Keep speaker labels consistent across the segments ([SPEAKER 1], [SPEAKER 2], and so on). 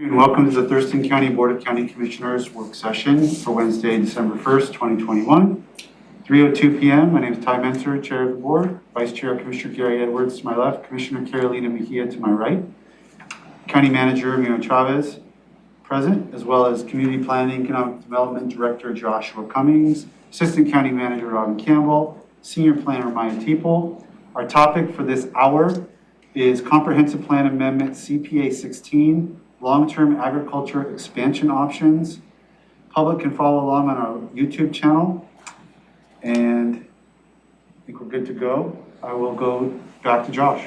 [SPEAKER 1] And welcome to the Thurston County Board of County Commissioners work session for Wednesday, December 1st, 2021. 3:02 p.m. My name is Ty Menser, Chair of the Board. Vice Chair Commissioner Gary Edwards to my left, Commissioner Carolina Mejia to my right. County Manager Mino Chavez present, as well as Community Planning Economic Development Director Joshua Cummings, Assistant County Manager Robin Campbell, Senior Planner Maya Teeple. Our topic for this hour is Comprehensive Plan Amendment CPA 16, Long-Term Agriculture Expansion Options. Public can follow along on our YouTube channel. And I think we're good to go. I will go back to Josh.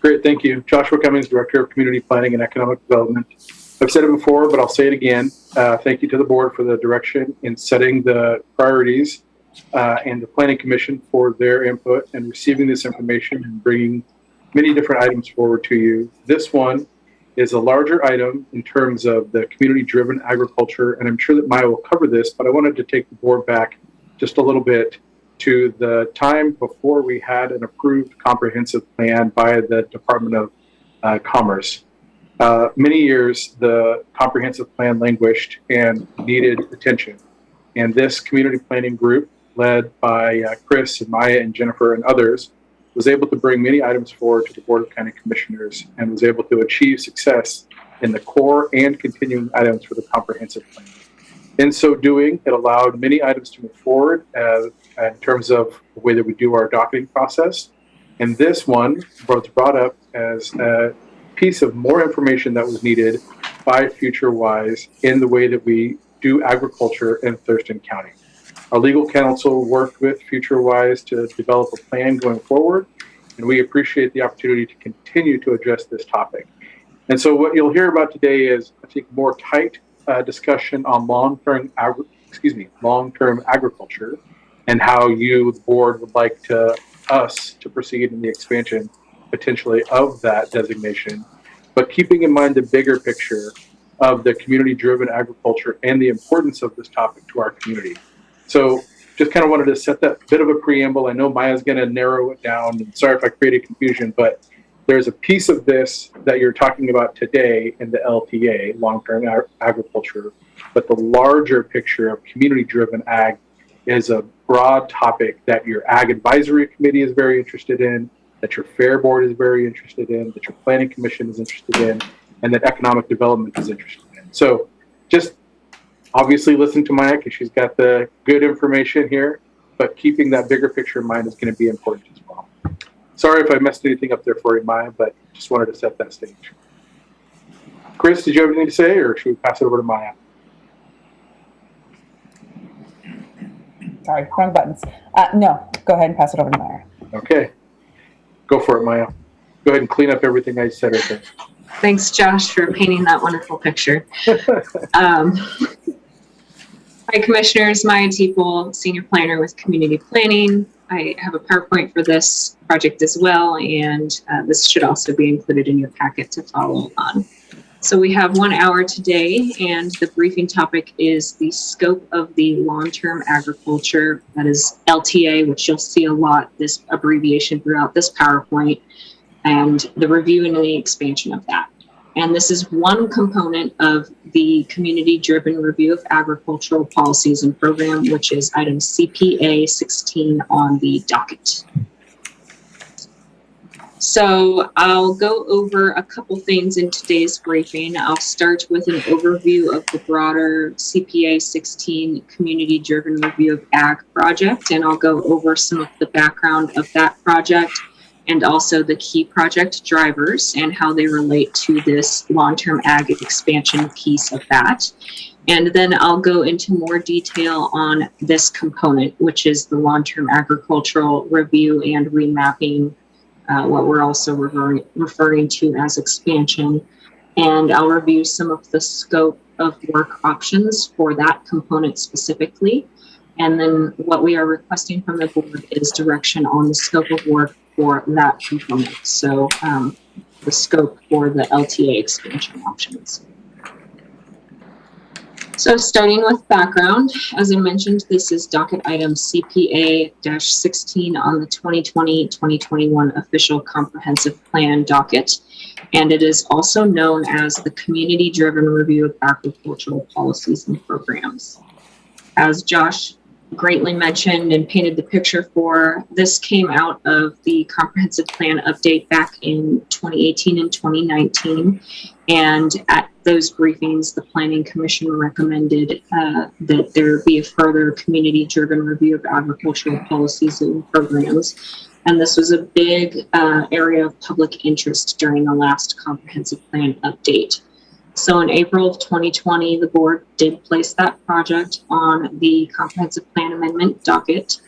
[SPEAKER 2] Great, thank you. Joshua Cummings, Director of Community Planning and Economic Development. I've said it before, but I'll say it again. Thank you to the board for the direction in setting the priorities and the Planning Commission for their input and receiving this information and bringing many different items forward to you. This one is a larger item in terms of the community-driven agriculture, and I'm sure that Maya will cover this, but I wanted to take the board back just a little bit to the time before we had an approved comprehensive plan by the Department of Commerce. Many years, the comprehensive plan languished and needed attention. And this community planning group, led by Chris and Maya and Jennifer and others, was able to bring many items forward to the Board of County Commissioners and was able to achieve success in the core and continuing items for the comprehensive plan. In so doing, it allowed many items to move forward in terms of the way that we do our docketing process. And this one was brought up as a piece of more information that was needed by FutureWise in the way that we do agriculture in Thurston County. Our legal counsel worked with FutureWise to develop a plan going forward, and we appreciate the opportunity to continue to address this topic. And so what you'll hear about today is, I think, more tight discussion on long-term agriculture and how you, the board, would like us to proceed in the expansion potentially of that designation, but keeping in mind the bigger picture of the community-driven agriculture and the importance of this topic to our community. So just kind of wanted to set that bit of a preamble. I know Maya's going to narrow it down. And sorry if I created confusion, but there's a piece of this that you're talking about today in the LTA, long-term agriculture, but the larger picture of community-driven ag is a broad topic that your Ag Advisory Committee is very interested in, that your Fair Board is very interested in, that your Planning Commission is interested in, and that Economic Development is interested in. So just obviously listen to Maya because she's got the good information here, but keeping that bigger picture in mind is going to be important as well. Sorry if I messed anything up there for you, Maya, but just wanted to set that stage. Chris, did you have anything to say, or should we pass it over to Maya?
[SPEAKER 3] Sorry, wrong buttons. No, go ahead and pass it over to Maya.
[SPEAKER 2] Okay. Go for it, Maya. Go ahead and clean up everything I said right there.
[SPEAKER 4] Thanks, Josh, for painting that wonderful picture. Hi, Commissioners. Maya Teeple, Senior Planner with Community Planning. I have a PowerPoint for this project as well, and this should also be included in your packet to follow on. So we have 1 hour today, and the briefing topic is the scope of the long-term agriculture, that is LTA, which you'll see a lot, this abbreviation throughout this PowerPoint, and the review and the expansion of that. And this is one component of the community-driven review of agricultural policies and program, which is item CPA 16 on the docket. So I'll go over a couple things in today's briefing. I'll start with an overview of the broader CPA 16 community-driven review of ag project, and I'll go over some of the background of that project and also the key project drivers and how they relate to this long-term ag expansion piece of that. And then I'll go into more detail on this component, which is the long-term agricultural review and remapping, what we're also referring to as expansion. And I'll review some of the scope of work options for that component specifically. And then what we are requesting from the board is direction on the scope of work for that component. So the scope for the LTA expansion options. So starting with background, as I mentioned, this is docket item CPA-16 on the 2020-2021 official comprehensive plan docket. and it is also known as the Community-Driven Review of Agricultural Policies and Programs. As Josh greatly mentioned and painted the picture for, this came out of the comprehensive plan update back in 2018 and 2019. And at those briefings, the Planning Commission recommended that there be a further community-driven review of agricultural policies and programs. And this was a big area of public interest during the last comprehensive plan update. So in April of 2020, the board did place that project on the comprehensive plan amendment docket,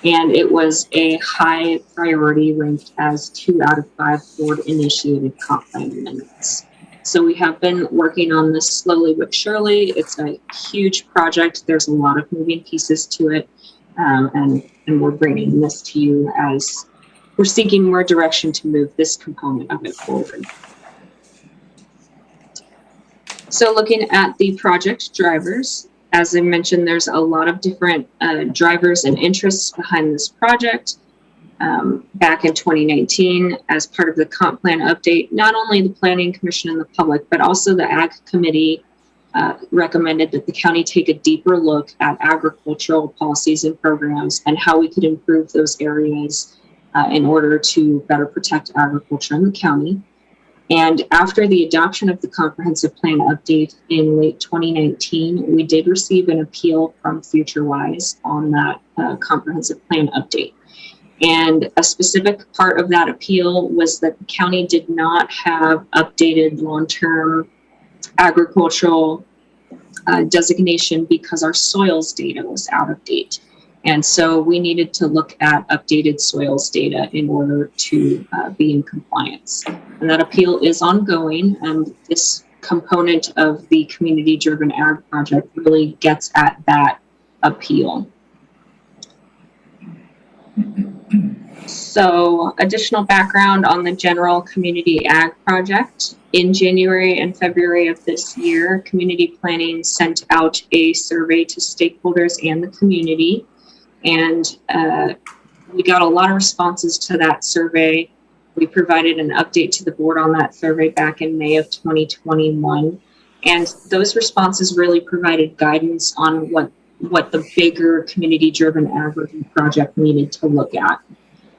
[SPEAKER 4] and it was a high priority, ranked as 2 out of 5 board initiated comp plan amendments. So we have been working on this slowly but surely. It's a huge project. There's a lot of moving pieces to it, and we're bringing this to you as we're seeking more direction to move this component of it forward. So looking at the project drivers, as I mentioned, there's a lot of different drivers and interests behind this project. Back in 2019, as part of the comp plan update, not only the Planning Commission and the public, but also the Ag Committee recommended that the county take a deeper look at agricultural policies and programs and how we could improve those areas in order to better protect agriculture in the county. And after the adoption of the comprehensive plan update in late 2019, we did receive an appeal from FutureWise on that comprehensive plan update. And a specific part of that appeal was that the county did not have updated long-term agricultural designation because our soils data was out of date. And so we needed to look at updated soils data in order to be in compliance. And that appeal is ongoing, and this component of the community-driven ag project really gets at that appeal. So additional background on the general community ag project. In January and February of this year, community planning sent out a survey to stakeholders and the community. And we got a lot of responses to that survey. We provided an update to the board on that survey back in May of 2021. And those responses really provided guidance on what the bigger community-driven ag review project needed to look at.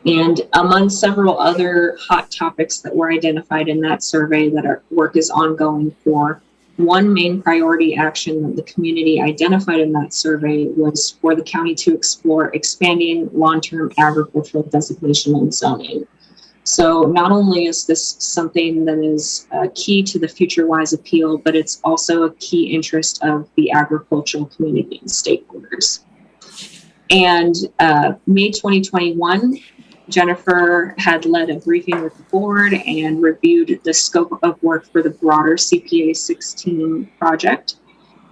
[SPEAKER 4] And among several other hot topics that were identified in that survey that our work is ongoing for, one main priority action that the community identified in that survey was for the county to explore expanding long-term agricultural designation and zoning. So not only is this something that is key to the FutureWise appeal, but it's also a key interest of the agricultural community and stakeholders. And May 2021, Jennifer had led a briefing with the board and reviewed the scope of work for the broader CPA 16 project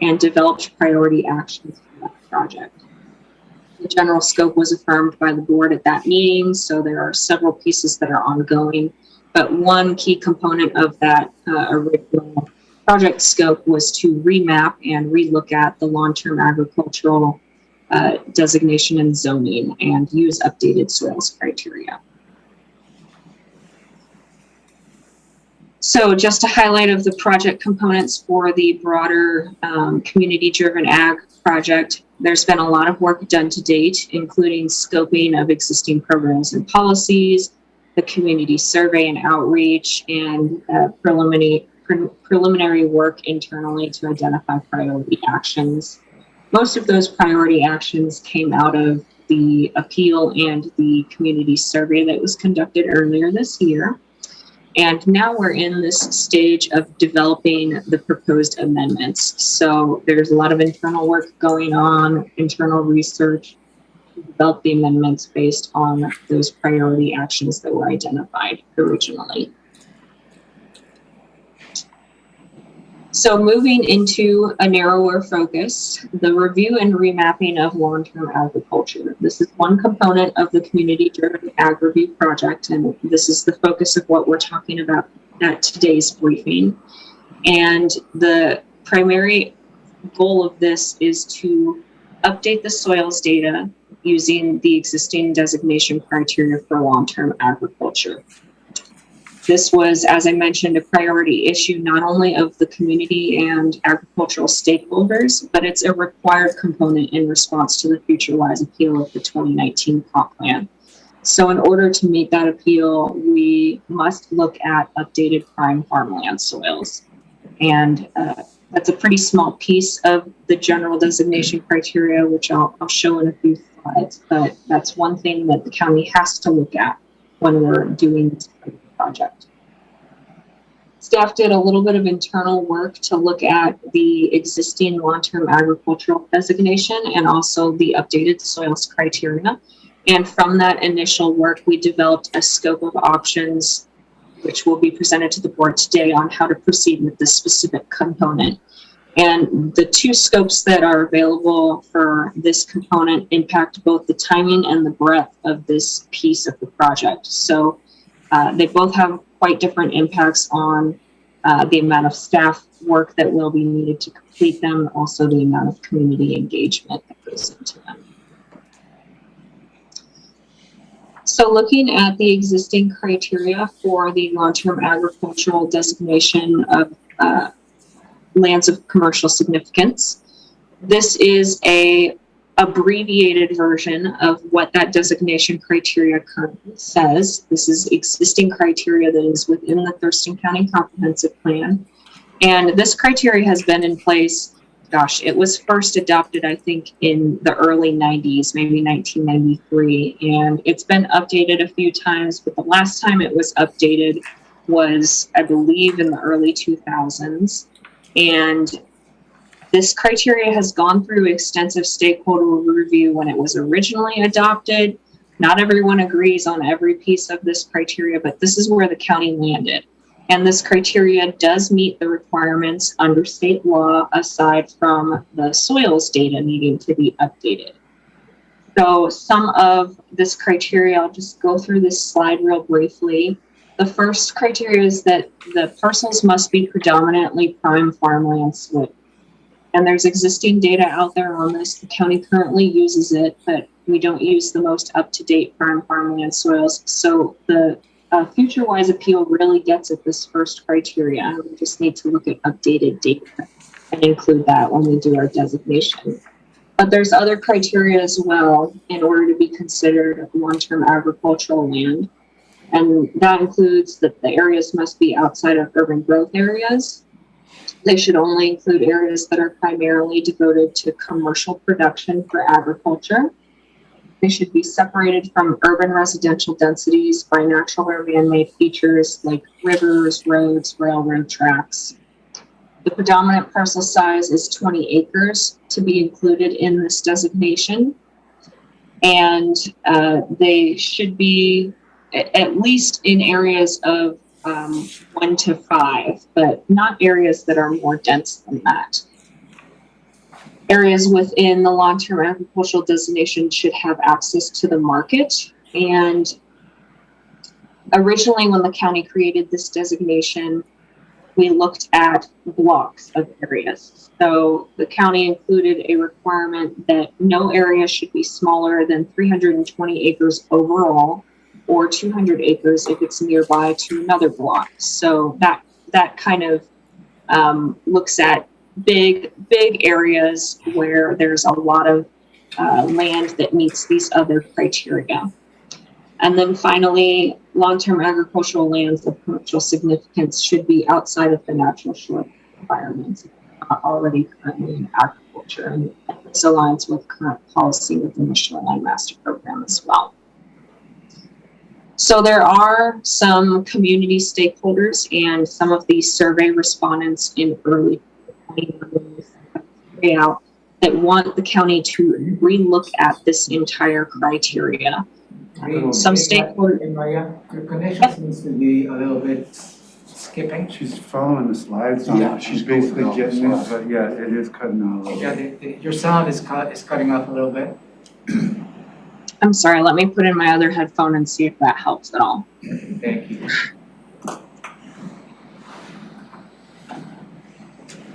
[SPEAKER 4] and developed priority actions for that project. The general scope was affirmed by the board at that meeting, so there are several pieces that are ongoing. But one key component of that original project scope was to remap and relook at the long-term agricultural designation and zoning and use updated soils criteria. So just a highlight of the project components for the broader community-driven ag project. There's been a lot of work done to date, including scoping of existing programs and policies, the community survey and outreach, and preliminary work internally to identify priority actions. Most of those priority actions came out of the appeal and the community survey that was conducted earlier this year. And now we're in this stage of developing the proposed amendments. So there's a lot of internal work going on, internal research to develop the amendments based on those priority actions that were identified originally. So moving into a narrower focus, the review and remapping of long-term agriculture. This is one component of the community-driven ag review project, and this is the focus of what we're talking about at today's briefing. And the primary goal of this is to update the soils data using the existing designation criteria for long-term agriculture. This was, as I mentioned, a priority issue not only of the community and agricultural stakeholders, but it's a required component in response to the future-wise appeal of the 2019 comp plan. So in order to meet that appeal, we must look at updated prime farmland soils. And that's a pretty small piece of the general designation criteria, which I'll show in a few slides, but that's one thing that the county has to look at when we're doing this project. Staff did a little bit of internal work to look at the existing long-term agricultural designation and also the updated soils criteria. And from that initial work, we developed a scope of options, which will be presented to the board today on how to proceed with this specific component. And the two scopes that are available for this component impact both the timing and the breadth of this piece of the project. So they both have quite different impacts on the amount of staff work that will be needed to complete them, also the amount of community engagement that goes into them. So looking at the existing criteria for the long-term agricultural designation of lands of commercial significance, this is a abbreviated version of what that designation criteria currently says. This is existing criteria that is within the Thurston County Comprehensive Plan. And this criteria has been in place, gosh, it was first adopted, I think, in the early 90s, maybe 1993. And it's been updated a few times, but the last time it was updated was, I believe, in the early 2000s. And this criteria has gone through extensive stakeholder review when it was originally adopted. Not everyone agrees on every piece of this criteria, but this is where the county landed. And this criteria does meet the requirements under state law, aside from the soils data needing to be updated. So some of this criteria, I'll just go through this slide real briefly. The first criteria is that the parcels must be predominantly prime farmland soil. And there's existing data out there on this. The county currently uses it, but we don't use the most up-to-date prime farmland soils. So the future-wise appeal really gets at this first criteria. We just need to look at updated data and include that when we do our designation. But there's other criteria as well in order to be considered long-term agricultural land. And that includes that the areas must be outside of urban growth areas. They should only include areas that are primarily devoted to commercial production for agriculture. They should be separated from urban residential densities by natural or man-made features like rivers, roads, railroad tracks. The predominant parcel size is 20 acres to be included in this designation. And they should be at least in areas of 1 to 5, but not areas that are more dense than that. Areas within the long-term agricultural designation should have access to the market. And originally, when the county created this designation, we looked at blocks of areas. So the county included a requirement that no area should be smaller than 320 acres overall, or 200 acres if it's nearby to another block. So that kind of looks at big areas where there's a lot of land that meets these other criteria. And then finally, long-term agricultural lands of commercial significance should be outside of the natural shore environments, not already currently in agriculture. And this aligns with current policy within the Shoreline Master Program as well. So there are some community stakeholders and some of these survey respondents in early 2021 that want the county to relook at this entire criteria. Some stakeholders.
[SPEAKER 5] Maria, your connection seems to be a little bit skipping.
[SPEAKER 1] She's following the slides.
[SPEAKER 5] Yeah,
[SPEAKER 1] She's basically getting it, but yeah, it is cutting out a little
[SPEAKER 5] Yeah,
[SPEAKER 1] bit.
[SPEAKER 5] your sound is cutting off a little bit.
[SPEAKER 4] I'm sorry, let me put in my other headphone and see if that helps at all.
[SPEAKER 5] Thank you.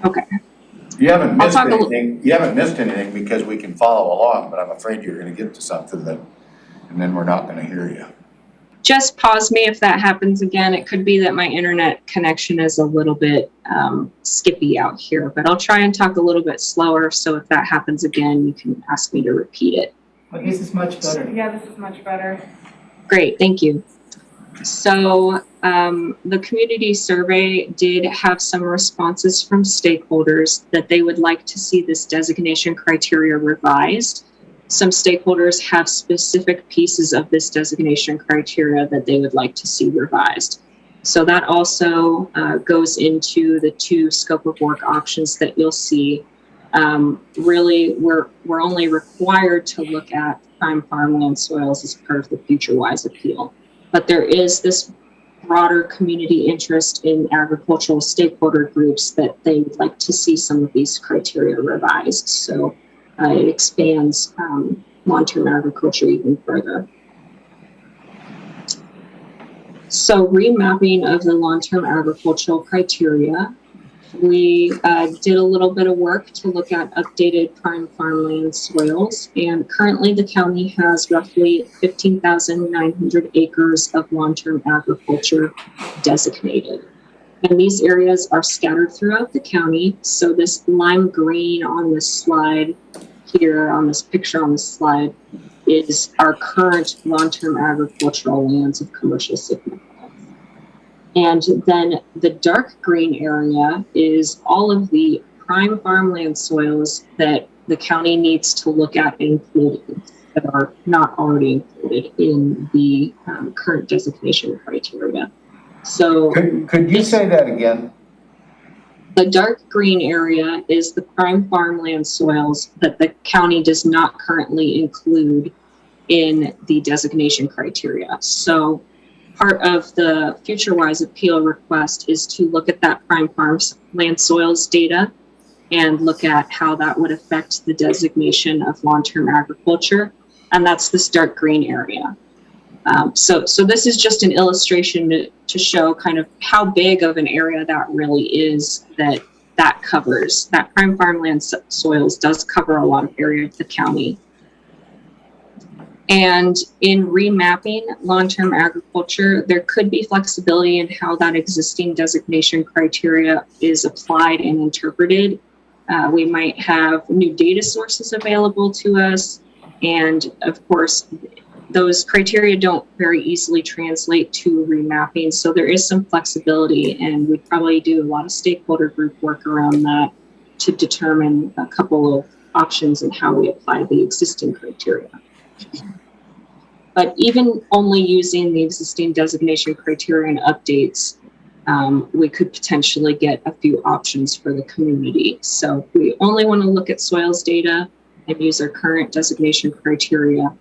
[SPEAKER 4] Okay.
[SPEAKER 6] You haven't missed
[SPEAKER 4] talk a
[SPEAKER 6] anything. You haven't missed anything because we can follow along, but I'm afraid you're going to get to something that, and then we're not going to hear you.
[SPEAKER 4] just pause me if that happens again. It could be that my internet connection is a little bit skippy out here, but I'll try and talk a little bit slower. So if that happens again, you can ask me to repeat it.
[SPEAKER 5] But this is much better.
[SPEAKER 3] Yeah, this is much better.
[SPEAKER 4] Great, thank you. So the community survey did have some responses from stakeholders that they would like to see this designation criteria revised. Some stakeholders have specific pieces of this designation criteria that they would like to see revised. So that also goes into the 2 scope of work options that you'll see. Really, we're only required to look at prime farmland soils as part of the FutureWise appeal. But there is this broader community interest in agricultural stakeholder groups that they would like to see some of these criteria revised. So it expands long-term agriculture even further. So remapping of the long-term agricultural criteria, we did a little bit of work to look at updated prime farmland soils, and currently the county has roughly 15,900 acres of long-term agriculture designated. And these areas are scattered throughout the county. So this lime green on this slide here, on this picture on this slide, is our current long-term agricultural lands of commercial significance. And then the dark green area is all of the prime farmland soils that the county needs to look at including that are not already included in the current designation criteria. So
[SPEAKER 6] Could you say that again?
[SPEAKER 4] the dark green area is the prime farmland soils that the county does not currently include in the designation criteria. So part of the FutureWise appeal request is to look at that prime farmland soils data and look at how that would affect the designation of long-term agriculture. And that's this dark green area. So this is just an illustration to show kind of how big of an area that really is that covers. That prime farmland soils does cover a lot of area of the county. And in remapping long-term agriculture, there could be flexibility in how that existing designation criteria is applied and interpreted. We might have new data sources available to us. And of course, those criteria don't very easily translate to remapping. So there is some flexibility, and we'd probably do a lot of stakeholder group work around that to determine a couple of options and how we apply the existing criteria. But even only using the existing designation criteria and updates, we could potentially get a few options for the community. So if we only want to look at soils data and use our current designation criteria,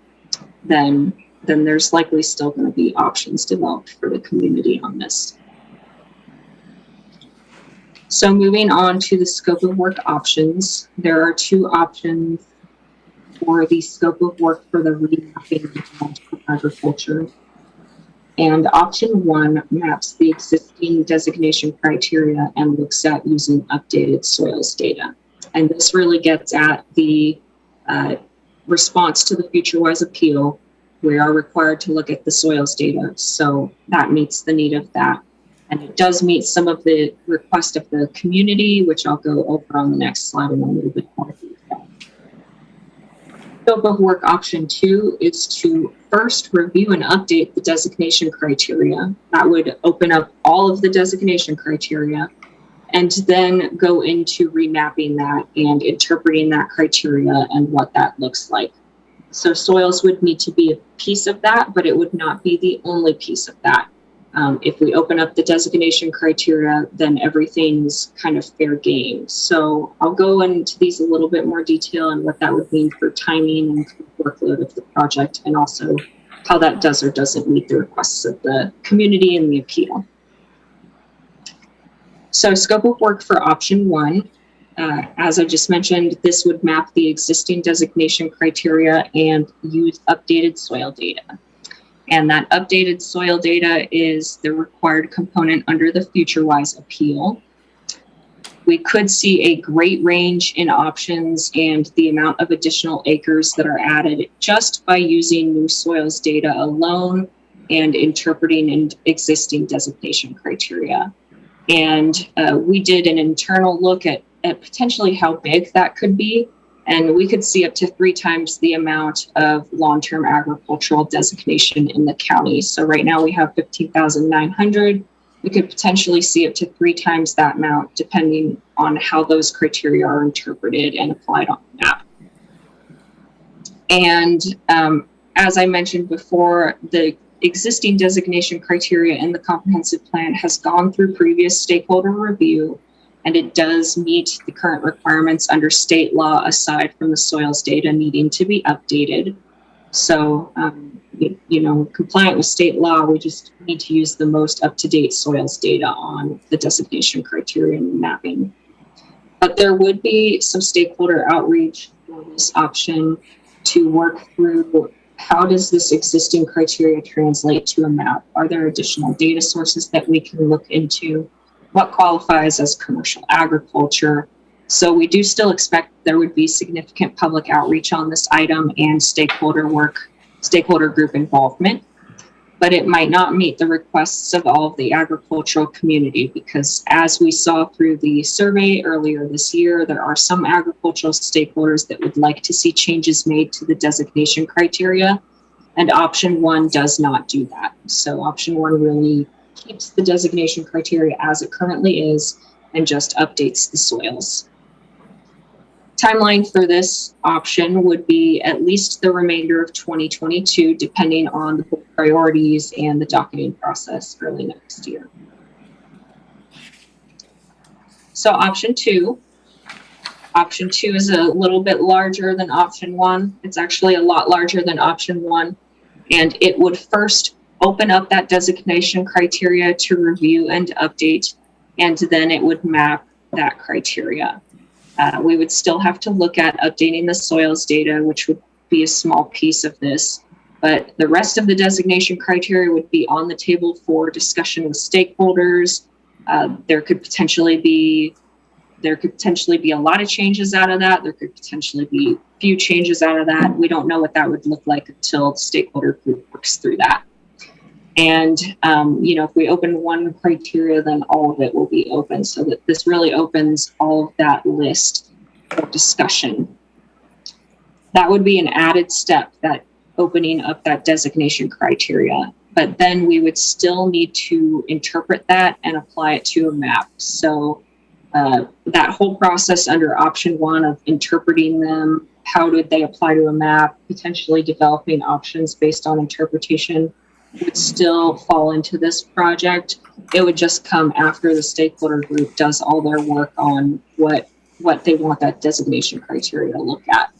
[SPEAKER 4] then there's likely still going to be options developed for the community on this. So moving on to the scope of work options, there are 2 options for the scope of work for the remapping of agriculture. And option 1 maps the existing designation criteria and looks at using updated soils data. And this really gets at the response to the FutureWise appeal. We are required to look at the soils data, so that meets the need of that. And it does meet some of the request of the community, which I'll go over on the next slide in a little bit more detail. Scope of work option 2 is to first review and update the designation criteria. That would open up all of the designation criteria, and then go into remapping that and interpreting that criteria and what that looks like. So soils would need to be a piece of that, but it would not be the only piece of that. If we open up the designation criteria, then everything's kind of fair game. So I'll go into these a little bit more detail and what that would mean for timing and workload of the project, and also how that does or doesn't meet the requests of the community in the appeal. So scope of work for option 1, as I just mentioned, this would map the existing designation criteria and use updated soil data. And that updated soil data is the required component under the FutureWise appeal. We could see a great range in options and the amount of additional acres that are added just by using new soils data alone and interpreting existing designation criteria. And we did an internal look at potentially how big that could be. And we could see up to 3 times the amount of long-term agricultural designation in the county. So right now we have 15,900. We could potentially see up to 3 times that amount, depending on how those criteria are interpreted and applied on the map. And as I mentioned before, the existing designation criteria in the comprehensive plan has gone through previous stakeholder review, and it does meet the current requirements under state law, aside from the soils data needing to be updated. So, compliant with state law, we just need to use the most up-to-date soils data on the designation criteria and mapping. But there would be some stakeholder outreach for this option to work through how does this existing criteria translate to a map? Are there additional data sources that we can look into? What qualifies as commercial agriculture? So we do still expect there would be significant public outreach on this item and stakeholder group involvement, but it might not meet the requests of all of the agricultural community, because as we saw through the survey earlier this year, there are some agricultural stakeholders that would like to see changes made to the designation criteria, and option 1 does not do that. So option 1 really keeps the designation criteria as it currently is and just updates the soils. Timeline for this option would be at least the remainder of 2022, depending on the priorities and the docketing process early next year. So option 2 is a little bit larger than option 1. It's actually a lot larger than option 1, and it would first open up that designation criteria to review and update, and then it would map that criteria. We would still have to look at updating the soils data, which would be a small piece of this, but the rest of the designation criteria would be on the table for discussion with stakeholders. There could potentially be a lot of changes out of that. There could potentially be a few changes out of that. We don't know what that would look like until the stakeholder group works through that. And, if we open one criteria, then all of it will be open, so that this really opens all of that list for discussion. That would be an added step, that opening up that designation criteria. But then we would still need to interpret that and apply it to a map. So that whole process under option 1 of interpreting them, how did they apply to a map, potentially developing options based on interpretation, would still fall into this project. It would just come after the stakeholder group does all their work on what they want that designation criteria to look at.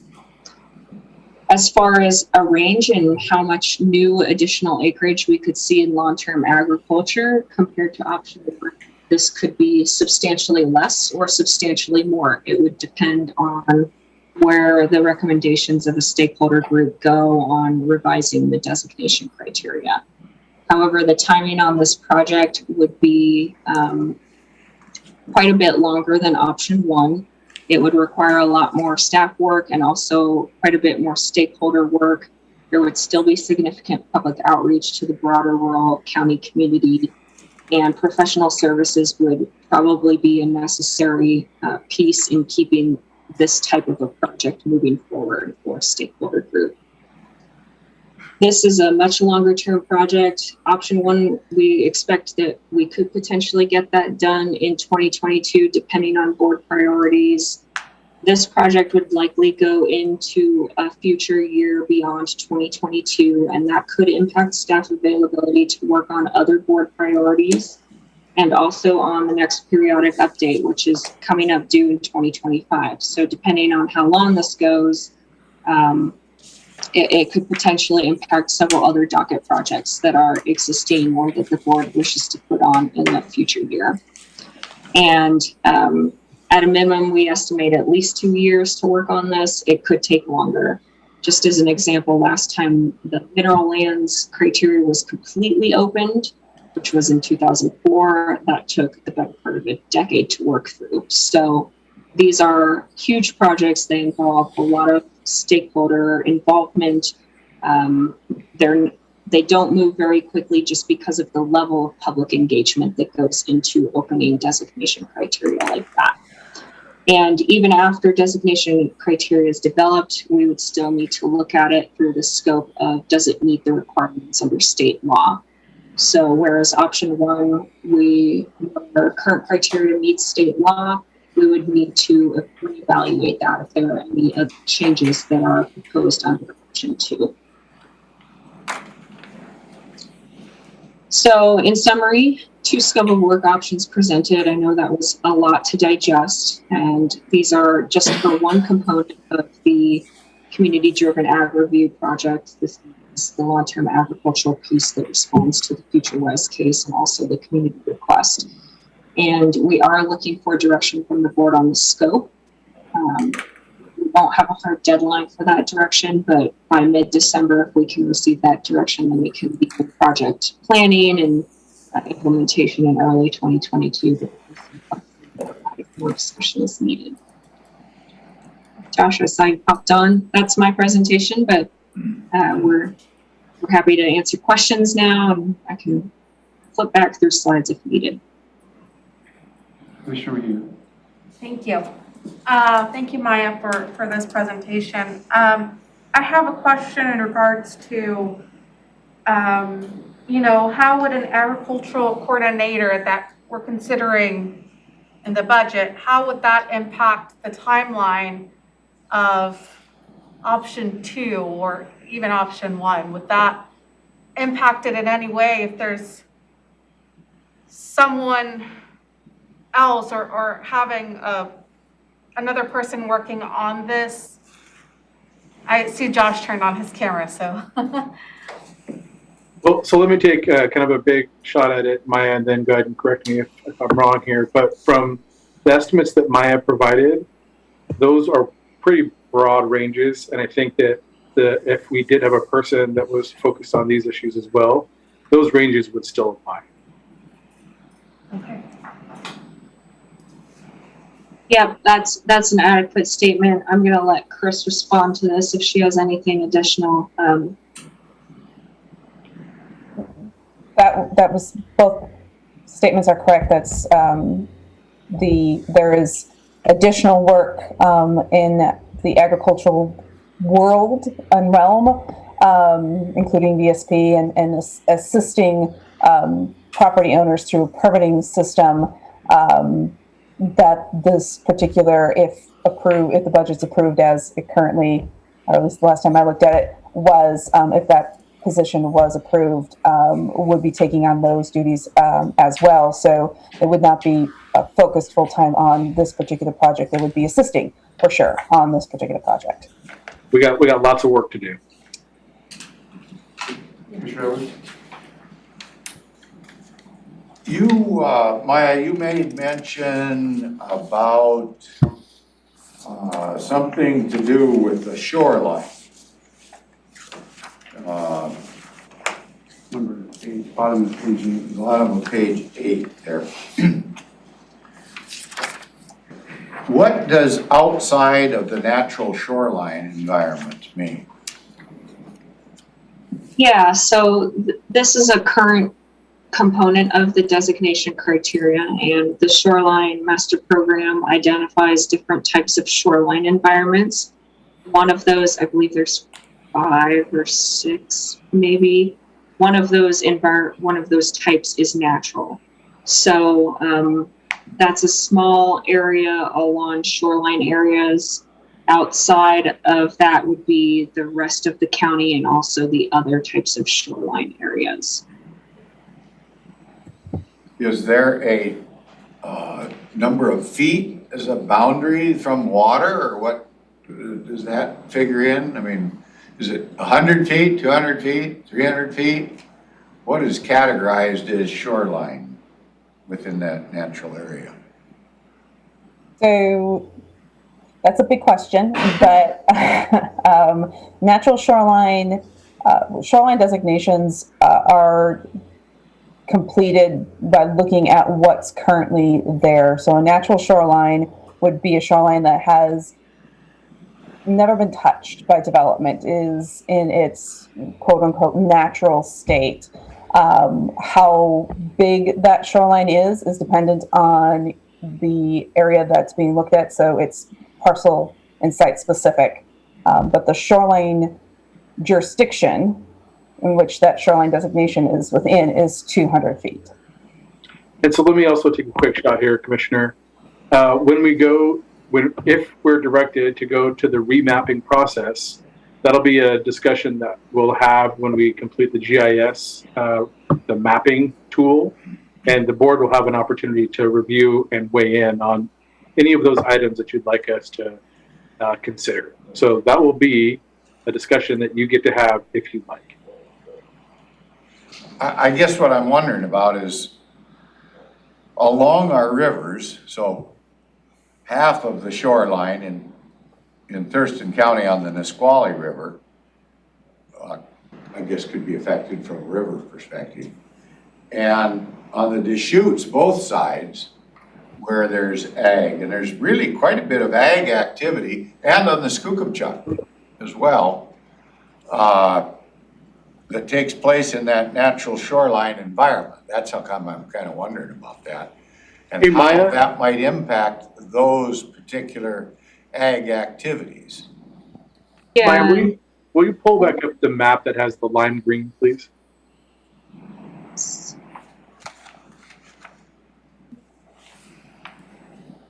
[SPEAKER 4] As far as a range and how much new additional acreage we could see in long-term agriculture compared to option 1, this could be substantially less or substantially more. It would depend on where the recommendations of a stakeholder group go on revising the designation criteria. However, the timing on this project would be quite a bit longer than option 1. It would require a lot more staff work and also quite a bit more stakeholder work. There would still be significant public outreach to the broader rural county community, and professional services would probably be a necessary piece in keeping this type of a project moving forward for a stakeholder group. This is a much longer term project. Option 1, we expect that we could potentially get that done in 2022, depending on board priorities. This project would likely go into a future year beyond 2022, and that could impact staff availability to work on other board priorities, and also on the next periodic update, which is coming up due in 2025. So depending on how long this goes, it could potentially impact several other docket projects that are existing or that the board wishes to put on in the future year. And at a minimum, we estimate at least 2 years to work on this. It could take longer. Just as an example, last time the mineral lands criteria was completely opened, which was in 2004, that took the better part of a decade to work through. So these are huge projects. They involve a lot of stakeholder involvement. They're They don't move very quickly just because of the level of public engagement that goes into opening designation criteria like that. And even after designation criteria is developed, we would still need to look at it through the scope of, does it meet the requirements under state law? So whereas option one, our current criteria meets state law, we would need to reevaluate that if there are any changes that are proposed under option two. So in summary, 2 scope of work options presented. I know that was a lot to digest, and these are just for one component of the community-driven ag review project. This is the long-term agricultural piece that responds to the Future West case and also the community request. And we are looking for direction from the board on the scope. We won't have a hard deadline for that direction, but by mid-December, if we can receive that direction, then we can begin project planning and implementation in early 2022. More discussion is needed. Josh, I saw you popped on. That's my presentation, but we're happy to answer questions now, and I can flip back through slides if needed.
[SPEAKER 1] Commissioner McGee.
[SPEAKER 7] Thank you. Thank you, Maya, for this presentation. I have a question in regards to, how would an agricultural coordinator that we're considering in the budget, how would that impact the timeline of option 2 or even option 1? Would that impact it in any way if there's someone else or having another person working on this? I see Josh turned on his camera, so.
[SPEAKER 2] Well, so let me take kind of a big shot at it, Maya, and then go ahead and correct me if I'm wrong here. But from the estimates that Maya provided, those are pretty broad ranges. And I think that if we did have a person that was focused on these issues as well, those ranges would still apply.
[SPEAKER 7] Okay.
[SPEAKER 4] Yeah, that's an adequate statement. I'm going to let Chris respond to this if she has anything additional.
[SPEAKER 3] That was, both statements are correct. That's there is additional work in the agricultural world and realm, including VSP and assisting property owners through a permitting system. That this particular, if the budget's approved as it currently, or at least the last time I looked at it, was, if that position was approved, would be taking on those duties as well. So it would not be focused full-time on this particular project. It would be assisting for sure on this particular project.
[SPEAKER 2] We got lots of work to do.
[SPEAKER 1] Commissioner Edwards.
[SPEAKER 6] Maya, you made mention about something to do with the shoreline.
[SPEAKER 1] Number 8, bottom of page 8.
[SPEAKER 6] Bottom of page 8 there. What does outside of the natural shoreline environment mean?
[SPEAKER 4] Yeah, so this is a current component of the designation criteria, and the shoreline master program identifies different types of shoreline environments. One of those, I believe there's 5 or 6 maybe. One of those types is natural. So that's a small area along shoreline areas. Outside of that would be the rest of the county and also the other types of shoreline areas.
[SPEAKER 6] Is there a number of feet as a boundary from water, or what does that figure in? I mean, is it 100 feet, 200 feet, 300 feet? What is categorized as shoreline within that natural area?
[SPEAKER 3] So that's a big question, but natural shoreline designations are completed by looking at what's currently there. So a natural shoreline would be a shoreline that has never been touched by development, is in its quote unquote natural state. How big that shoreline is dependent on the area that's being looked at. So it's parcel and site specific. But the shoreline jurisdiction in which that shoreline designation is within is 200 feet.
[SPEAKER 2] And so let me also take a quick shot here, Commissioner. If we're directed to go to the remapping process, that'll be a discussion that we'll have when we complete the GIS, the mapping tool, and the board will have an opportunity to review and weigh in on any of those items that you'd like us to consider. So that will be a discussion that you get to have if you'd like.
[SPEAKER 6] I guess what I'm wondering about is along our rivers, so half of the shoreline in Thurston County on the Nisqually River, I guess could be affected from a river perspective. And on the Deschutes, both sides, where there's ag, and there's really quite a bit of ag activity, and on the Skookumchuck as well, that takes place in that natural shoreline environment. That's how come I'm kind of wondering about that. And
[SPEAKER 2] Hey,
[SPEAKER 6] how
[SPEAKER 2] Maya?
[SPEAKER 6] that might impact those particular ag activities.
[SPEAKER 2] Maya,
[SPEAKER 4] Yeah.
[SPEAKER 2] will you pull back up the map that has the lime green, please?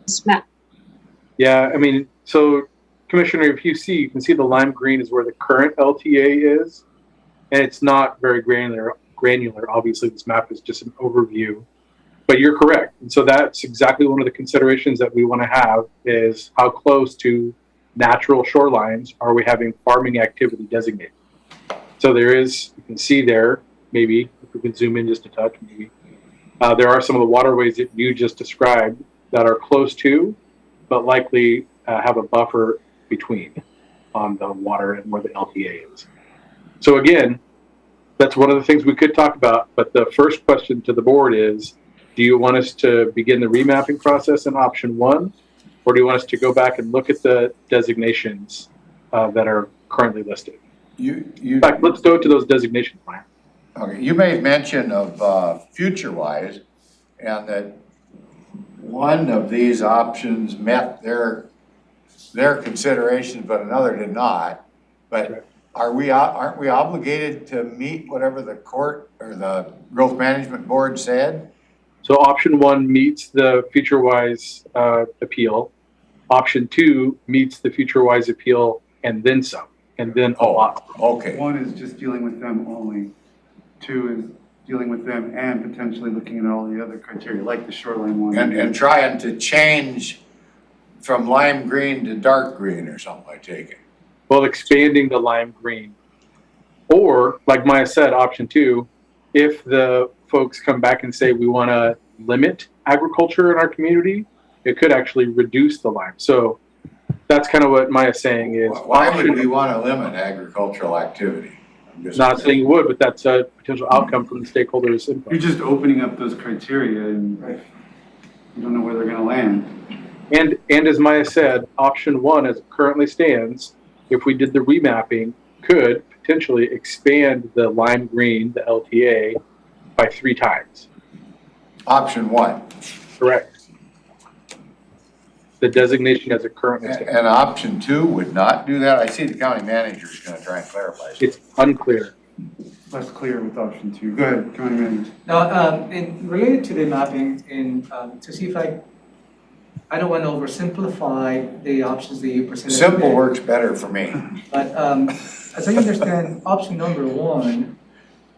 [SPEAKER 4] Snap.
[SPEAKER 2] Yeah, I mean, so Commissioner, if you see, you can see the lime green is where the current LTA is, and it's not very granular. Obviously, this map is just an overview, but you're correct. And so that's exactly one of the considerations that we want to have is how close to natural shorelines are we having farming activity designated. So there is, you can see there, maybe if we can zoom in just a touch, maybe there are some of the waterways that you just described that are close to, but likely have a buffer between on the water and where the LTA is. So again, that's one of the things we could talk about, but the first question to the board is, do you want us to begin the remapping process in option 1, or do you want us to go back and look at the designations that are currently listed? In fact, let's go to those designations, Maya.
[SPEAKER 6] Okay, you made mention of FutureWise, and that one of these options met their considerations, but another did not. But aren't we obligated to meet whatever the court or the growth management board said?
[SPEAKER 2] So option 1 meets the FutureWise appeal. Option 2 meets the FutureWise appeal and then some, and then a lot.
[SPEAKER 6] Okay.
[SPEAKER 1] 1 is just dealing with them only. 2 is dealing with them and potentially looking at all the other criteria, like the shoreline one.
[SPEAKER 6] And trying to change from lime green to dark green or something, I take it.
[SPEAKER 2] Well, expanding the lime green. Or, like Maya said, option 2, if the folks come back and say we want to limit agriculture in our community, it could actually reduce the lime. So that's kind of what Maya's saying is.
[SPEAKER 6] Why would we want to limit agricultural activity? I'm just
[SPEAKER 2] Not saying you would, but that's a potential outcome from the stakeholders'
[SPEAKER 1] You're
[SPEAKER 2] input.
[SPEAKER 1] just opening up those criteria and you don't know where they're going to land.
[SPEAKER 2] And as Maya said, option 1, as it currently stands, if we did the remapping, could potentially expand the lime green, the LTA, by 3 times.
[SPEAKER 6] Option 1.
[SPEAKER 2] Correct. The designation as it currently stands.
[SPEAKER 6] And option 2 would not do that? I see the county manager is going to try and clarify something.
[SPEAKER 2] It's unclear.
[SPEAKER 1] Less clear with option 2. Go ahead, County Manager.
[SPEAKER 5] Now, related to the mapping, to see if I don't want to oversimplify the options that you presented.
[SPEAKER 6] Simple
[SPEAKER 5] today,
[SPEAKER 6] works better for me.
[SPEAKER 5] But as I understand, option number 1,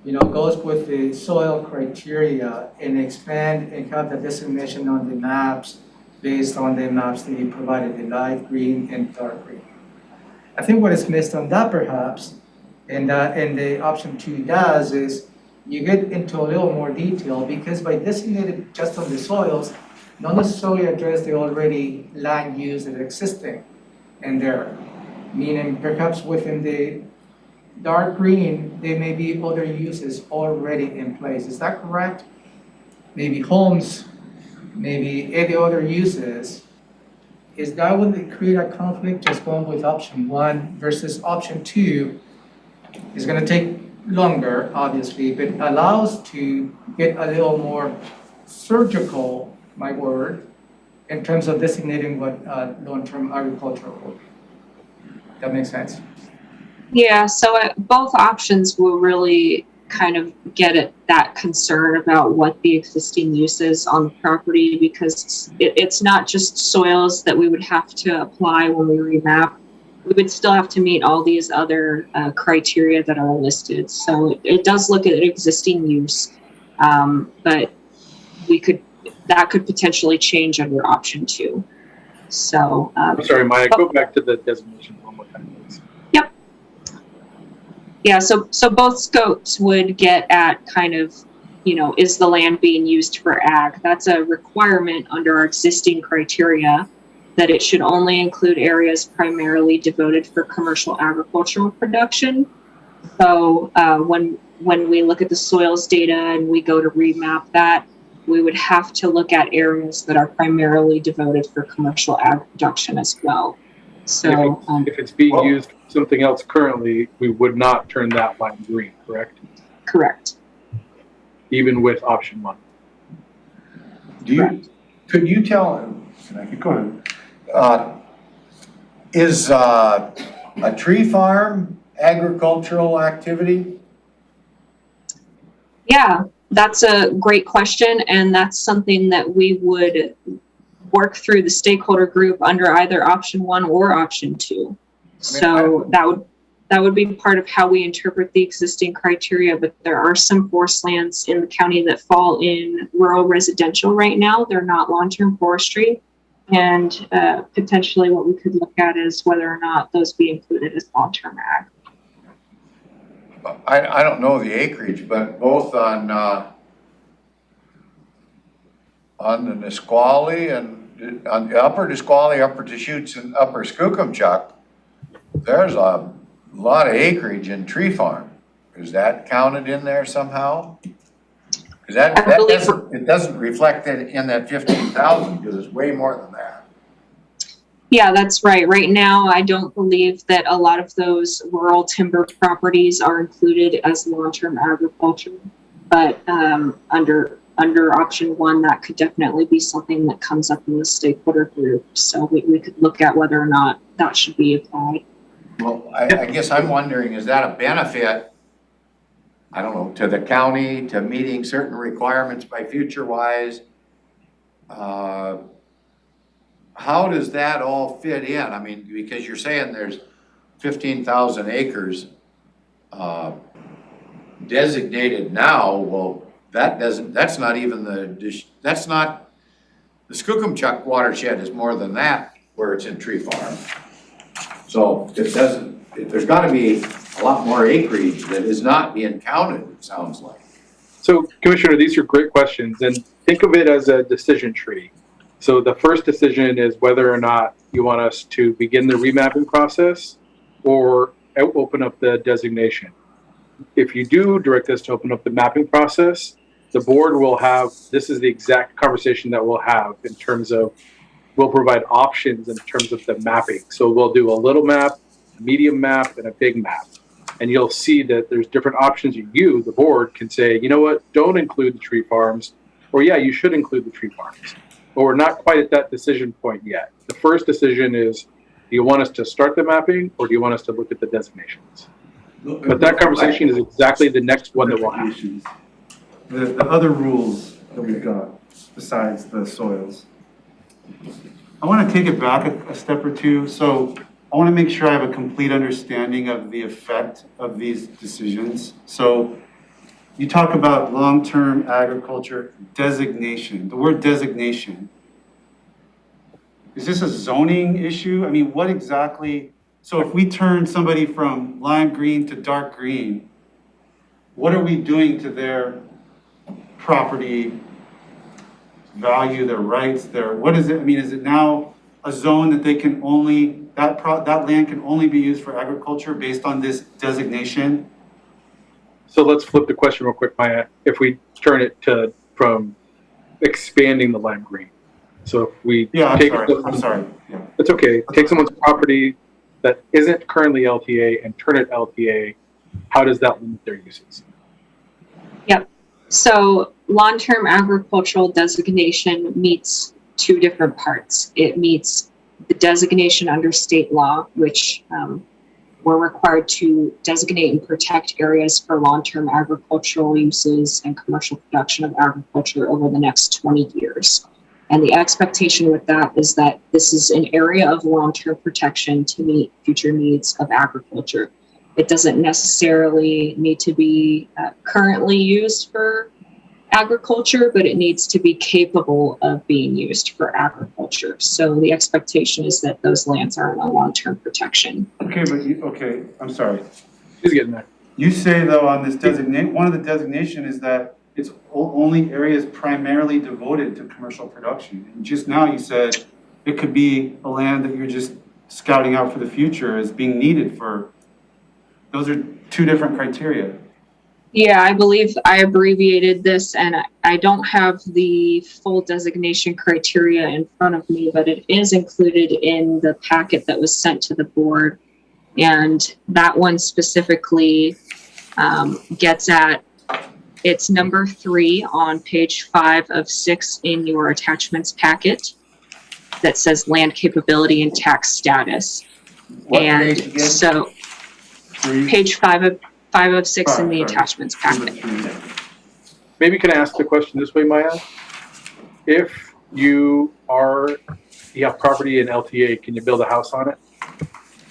[SPEAKER 5] goes with the soil criteria and expand and have the designation on the maps based on the maps that you provided, the light green and dark green. I think what is missed on that perhaps, and the option 2 does, is you get into a little more detail, because by designating just on the soils, not necessarily address the already land use that are existing in there. Meaning perhaps within the dark green, there may be other uses already in place. Is that correct? Maybe homes, maybe any other uses is that would create a conflict just going with option 1 versus option 2 is gonna take longer, obviously, but allows to get a little more surgical, my word, in terms of designating what long-term agriculture will be. That makes sense?
[SPEAKER 4] Yeah, so both options will really kind of get at that concern about what the existing use is on the property, because it's not just soils that we would have to apply when we remap. We would still have to meet all these other criteria that are listed. So it does look at existing use, but that could potentially change under option 2. So
[SPEAKER 2] I'm sorry, Maya, go back to the designation one more time, please.
[SPEAKER 4] Yep. Yeah, so both scopes would get at kind of, is the land being used for ag? That's a requirement under our existing criteria, that it should only include areas primarily devoted for commercial agricultural production. So when we look at the soils data and we go to remap that, we would have to look at areas that are primarily devoted for commercial ag production as well. So
[SPEAKER 2] if it's being used for something else currently, we would not turn that line green, correct?
[SPEAKER 4] Correct.
[SPEAKER 2] Even with option 1.
[SPEAKER 6] Could you tell, and I could go ahead, is a tree farm agricultural activity?
[SPEAKER 4] Yeah, that's a great question, and that's something that we would work through the stakeholder group under either option 1 or option 2. So that would be part of how we interpret the existing criteria, but there are some forest lands in the county that fall in rural residential right now. They're not long-term forestry, and potentially what we could look at is whether or not those be included as long-term ag.
[SPEAKER 6] I don't know the acreage, but both on the Nisqually and on the upper Nisqually, upper Deschutes, and upper Skookumchuck, there's a lot of acreage in tree farm. Is that counted in there somehow? Because it doesn't reflect it in that 15,000, because it's way more than that.
[SPEAKER 4] Yeah, that's right. Right now, I don't believe that a lot of those rural timber properties are included as long-term agriculture, but under option 1, that could definitely be something that comes up in the stakeholder group. So we could look at whether or not that should be applied.
[SPEAKER 6] Well, I guess I'm wondering, is that a benefit, I don't know, to the county, to meeting certain requirements by FutureWise? How does that all fit in? I mean, because you're saying there's 15,000 acres designated now. Well, that's not even the Skookumchuck watershed is more than that where it's in tree farm. So there's gotta be a lot more acreage that is not being counted, it sounds like.
[SPEAKER 2] So, Commissioner, these are great questions, and think of it as a decision tree. So the first decision is whether or not you want us to begin the remapping process or open up the designation. If you do direct us to open up the mapping process, the board will have, this is the exact conversation that we'll have in terms of, we'll provide options in terms of the mapping. So we'll do a little map, a medium map, and a big map. And you'll see that there's different options. You, the board, can say, you know what, don't include the tree farms, or yeah, you should include the tree farms. But we're not quite at that decision point yet. The first decision is, do you want us to start the mapping, or do you want us to look at the designations? But that conversation is exactly the next one that we'll have.
[SPEAKER 1] The other rules that we've got besides the soils. I want to take it back a step or two. So I want to make sure I have a complete understanding of the effect of these decisions. So you talk about long-term agriculture designation, the word designation. Is this a zoning issue? I mean, what exactly, so if we turn somebody from lime green to dark green, what are we doing to their property value, their rights, what is it? I mean, is it now a zone that they can only, that land can only be used for agriculture based on this designation?
[SPEAKER 2] So let's flip the question real quick, Maya. If we turn it from expanding the lime green, So if we
[SPEAKER 1] Yeah, I'm
[SPEAKER 2] take
[SPEAKER 1] sorry, I'm sorry. Yeah.
[SPEAKER 2] it's okay. Take someone's property that isn't currently LTA and turn it LTA. How does that limit their uses?
[SPEAKER 4] Yep. So long-term agricultural designation meets two different parts. It meets the designation under state law, which we're required to designate and protect areas for long-term agricultural uses and commercial production of agriculture over the next 20 years. And the expectation with that is that this is an area of long-term protection to meet future needs of agriculture. It doesn't necessarily need to be currently used for agriculture, but it needs to be capable of being used for agriculture. So the expectation is that those lands are in a long-term protection.
[SPEAKER 1] Okay, okay, I'm sorry.
[SPEAKER 2] He's getting there.
[SPEAKER 1] You say though on this one of the designation is that it's only areas primarily devoted to commercial production. And just now you said it could be a land that you're just scouting out for the future as being needed for. Those are two different criteria.
[SPEAKER 4] Yeah, I believe I abbreviated this, and I don't have the full designation criteria in front of me, but it is included in the packet that was sent to the board. And that one specifically gets at, it's number 3 on page 5 of 6 in your attachments packet that says land capability and tax status.
[SPEAKER 6] What
[SPEAKER 4] And
[SPEAKER 6] page again?
[SPEAKER 4] so page 5 of 6 in the attachments packet.
[SPEAKER 2] Maybe can I ask the question this way, Maya? If you have property in LTA, can you build a house on it?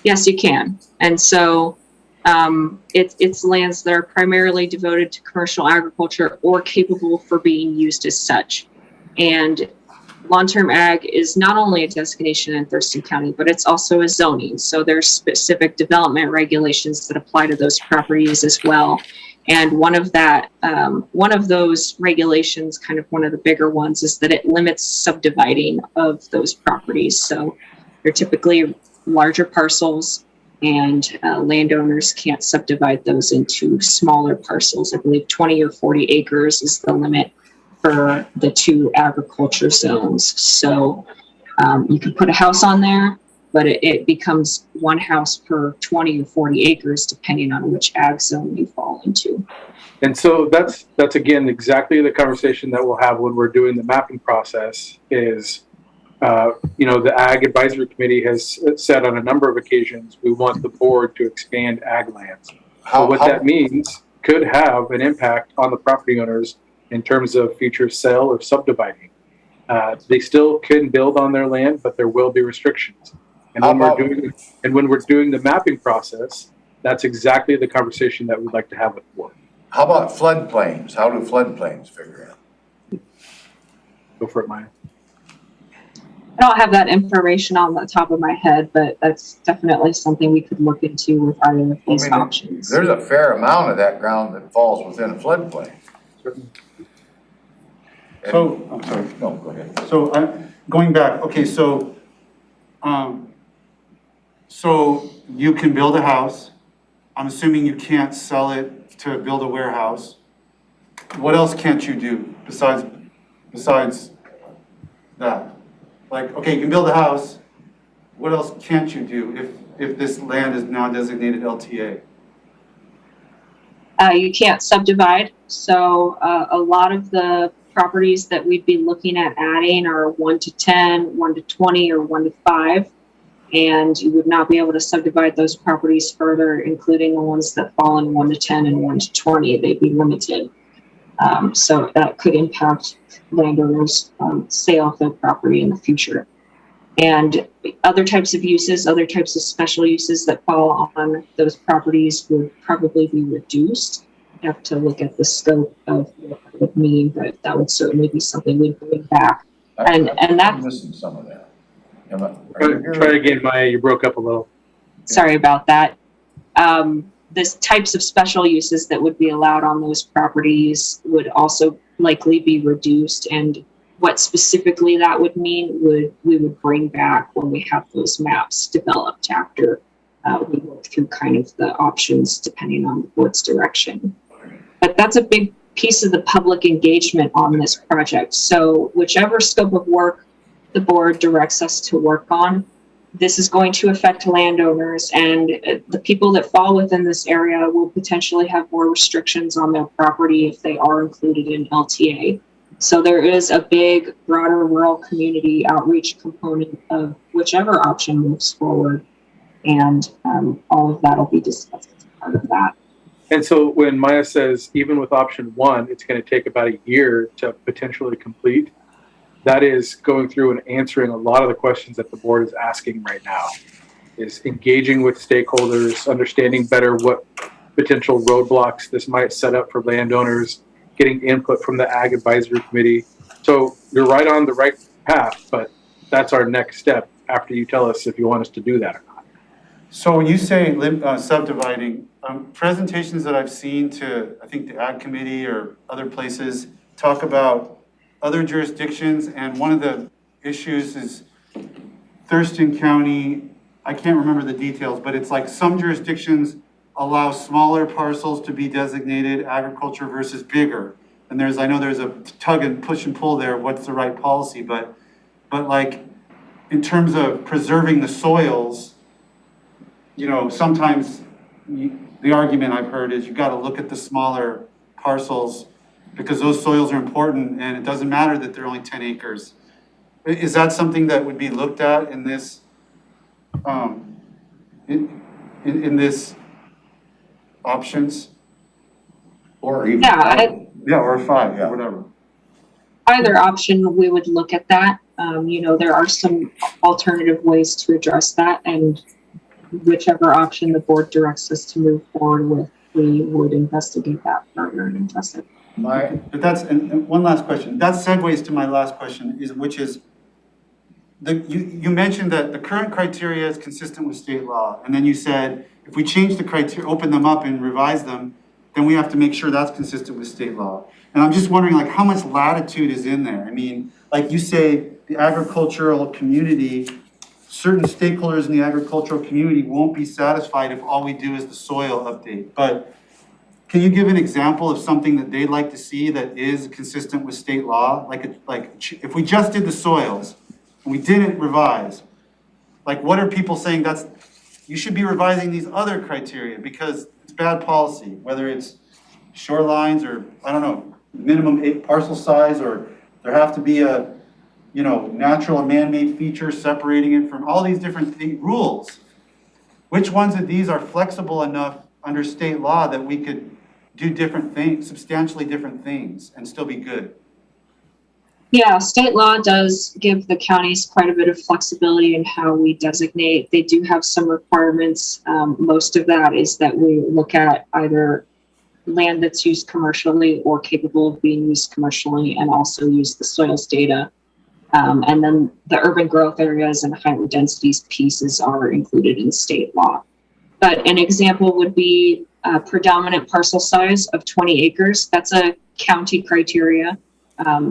[SPEAKER 4] Yes, you can. And so it's lands that are primarily devoted to commercial agriculture or capable for being used as such. And long-term ag is not only a designation in Thurston County, but it's also a zoning. So there's specific development regulations that apply to those properties as well. And one of those regulations, kind of one of the bigger ones, is that it limits subdividing of those properties. So they're typically larger parcels, and landowners can't subdivide those into smaller parcels. I believe 20 or 40 acres is the limit for the 2 agriculture zones. So you can put a house on there, but it becomes one house per 20 or 40 acres, depending on which ag zone you fall into.
[SPEAKER 2] And so that's again exactly the conversation that we'll have when we're doing the mapping process. Is the Ag Advisory Committee has said on a number of occasions we want the board to expand ag lands. So what that means could have an impact on the property owners in terms of future sale or subdividing. They still can build on their land, but there will be restrictions. And when we're doing the mapping process, that's exactly the conversation that we'd like to have with the board.
[SPEAKER 6] How about floodplains? How do floodplains figure in?
[SPEAKER 2] Go for it, Maya.
[SPEAKER 4] I don't have that information on the top of my head, but that's definitely something we could look into with either of these options.
[SPEAKER 6] There's a fair amount of that ground that falls within a floodplain.
[SPEAKER 1] So, I'm sorry.
[SPEAKER 6] No, go ahead.
[SPEAKER 1] So going back, okay, so you can build a house. I'm assuming you can't sell it to build a warehouse. What else can't you do besides that? Like, okay, you can build a house. What else can't you do if this land is now designated LTA?
[SPEAKER 4] You can't subdivide. So a lot of the properties that we'd be looking at adding are 1 to 10, 1 to 20, or 1 to 5. And you would not be able to subdivide those properties further, including the ones that fall in 1 to 10 and 1 to 20. They'd be limited. So that could impact landowners' sale of their property in the future. And other types of uses, other types of special uses that fall on those properties would probably be reduced. You have to look at the scope of what that would mean, but that would certainly be something we'd bring back. And that's
[SPEAKER 6] missing some of that.
[SPEAKER 2] Try again, Maya. You broke up a little.
[SPEAKER 4] Sorry about that. This types of special uses that would be allowed on those properties would also likely be reduced, and what specifically that would mean we would bring back when we have those maps developed after we work through kind of the options depending on the board's direction. But that's a big piece of the public engagement on this project. So whichever scope of work the board directs us to work on. This is going to affect landowners, and the people that fall within this area will potentially have more restrictions on their property if they are included in LTA. So there is a big, broader rural community outreach component of whichever option moves forward, and all of that will be discussed as part of that.
[SPEAKER 2] And so when Maya says, even with option one, it's going to take about a year to potentially complete, that is going through and answering a lot of the questions that the board is asking right now, is engaging with stakeholders, understanding better what potential roadblocks this might set up for landowners, getting input from the Ag Advisory Committee. So you're right on the right path, but that's our next step after you tell us if you want us to do that or not.
[SPEAKER 1] So when you say subdividing, presentations that I've seen to, I think the Ag Committee or other places, talk about other jurisdictions, and one of the issues is Thurston County, I can't remember the details, but it's like some jurisdictions allow smaller parcels to be designated agriculture versus bigger. And I know there's a tug and push and pull there, what's the right policy, but like in terms of preserving the soils, you know, sometimes the argument I've heard is you gotta look at the smaller parcels because those soils are important, and it doesn't matter that they're only 10 acres. Is that something that would be looked at in this, in this options?
[SPEAKER 6] Or even.
[SPEAKER 1] Yeah, or 5,
[SPEAKER 6] Yeah.
[SPEAKER 1] or whatever.
[SPEAKER 4] Either option, we would look at that. You know, there are some alternative ways to address that, and whichever option the board directs us to move forward with, we would investigate that further and address it.
[SPEAKER 1] But that's, and one last question, that segues to my last question, which is, you mentioned that the current criteria is consistent with state law, and then you said, if we change the criteria, open them up and revise them, then we have to make sure that's consistent with state law. And I'm just wondering, like, how much latitude is in there? I mean, like you say, the agricultural community, certain stakeholders in the agricultural community won't be satisfied if all we do is the soil update. But can you give an example of something that they'd like to see that is consistent with state law? Like if we just did the soils and we didn't revise, like what are people saying you should be revising these other criteria because it's bad policy, whether it's shorelines or, I don't know, minimum parcel size, or there have to be a, you know, natural or man-made feature separating it from all these different rules. Which ones of these are flexible enough under state law that we could do different things, substantially different things, and still be good?
[SPEAKER 4] Yeah, state law does give the counties quite a bit of flexibility in how we designate. They do have some requirements. Most of that is that we look at either land that's used commercially or capable of being used commercially, and also use the soils data. And then the urban growth areas and higher densities pieces are included in state law. But an example would be a predominant parcel size of 20 acres. That's a county criteria.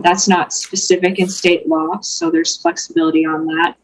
[SPEAKER 4] That's not specific in state law, so there's flexibility on that.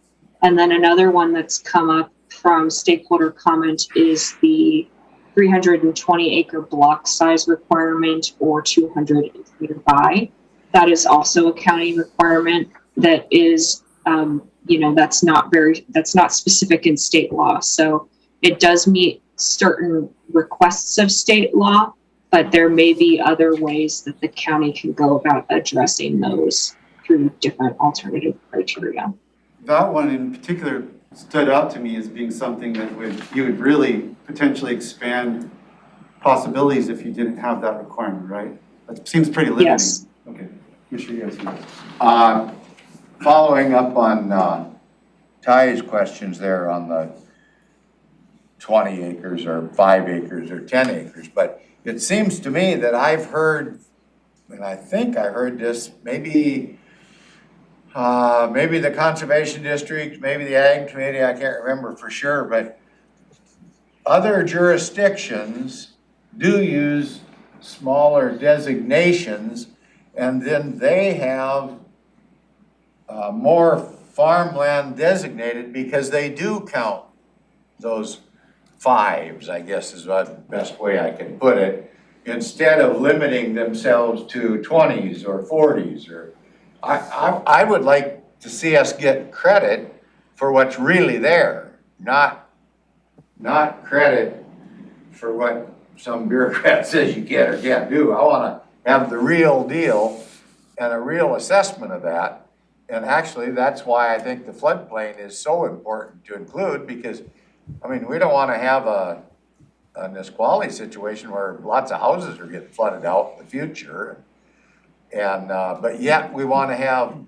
[SPEAKER 4] And then another one that's come up from stakeholder comment is the 320 acre block size requirement, or 200 meter by. That is also a county requirement that is, you know, that's not specific in state law. So it does meet certain requests of state law, but there may be other ways that the county can go about addressing those through different alternative criteria.
[SPEAKER 1] That one in particular stood out to me as being something that you would really potentially expand possibilities if you didn't have that requirement, right? That seems pretty limiting.
[SPEAKER 4] Yes.
[SPEAKER 1] Okay. Commissioner Garcia.
[SPEAKER 6] Following up on Ty's questions there on the 20 acres or 5 acres or 10 acres, but it seems to me that I've heard, and I think I heard this, maybe the Conservation District, maybe the Ag Committee, I can't remember for sure, but other jurisdictions do use smaller designations, and then they have more farmland designated because they do count those 5s, I guess is the best way I can put it, instead of limiting themselves to 20s or 40s. Or I would like to see us get credit for what's really there, not credit for what some bureaucrat says you can or can't do. I wanna have the real deal and a real assessment of that. And actually, that's why I think the floodplain is so important to include, because, I mean, we don't wanna have an Nisqually situation where lots of houses are getting flooded out in the future. And, but yet we wanna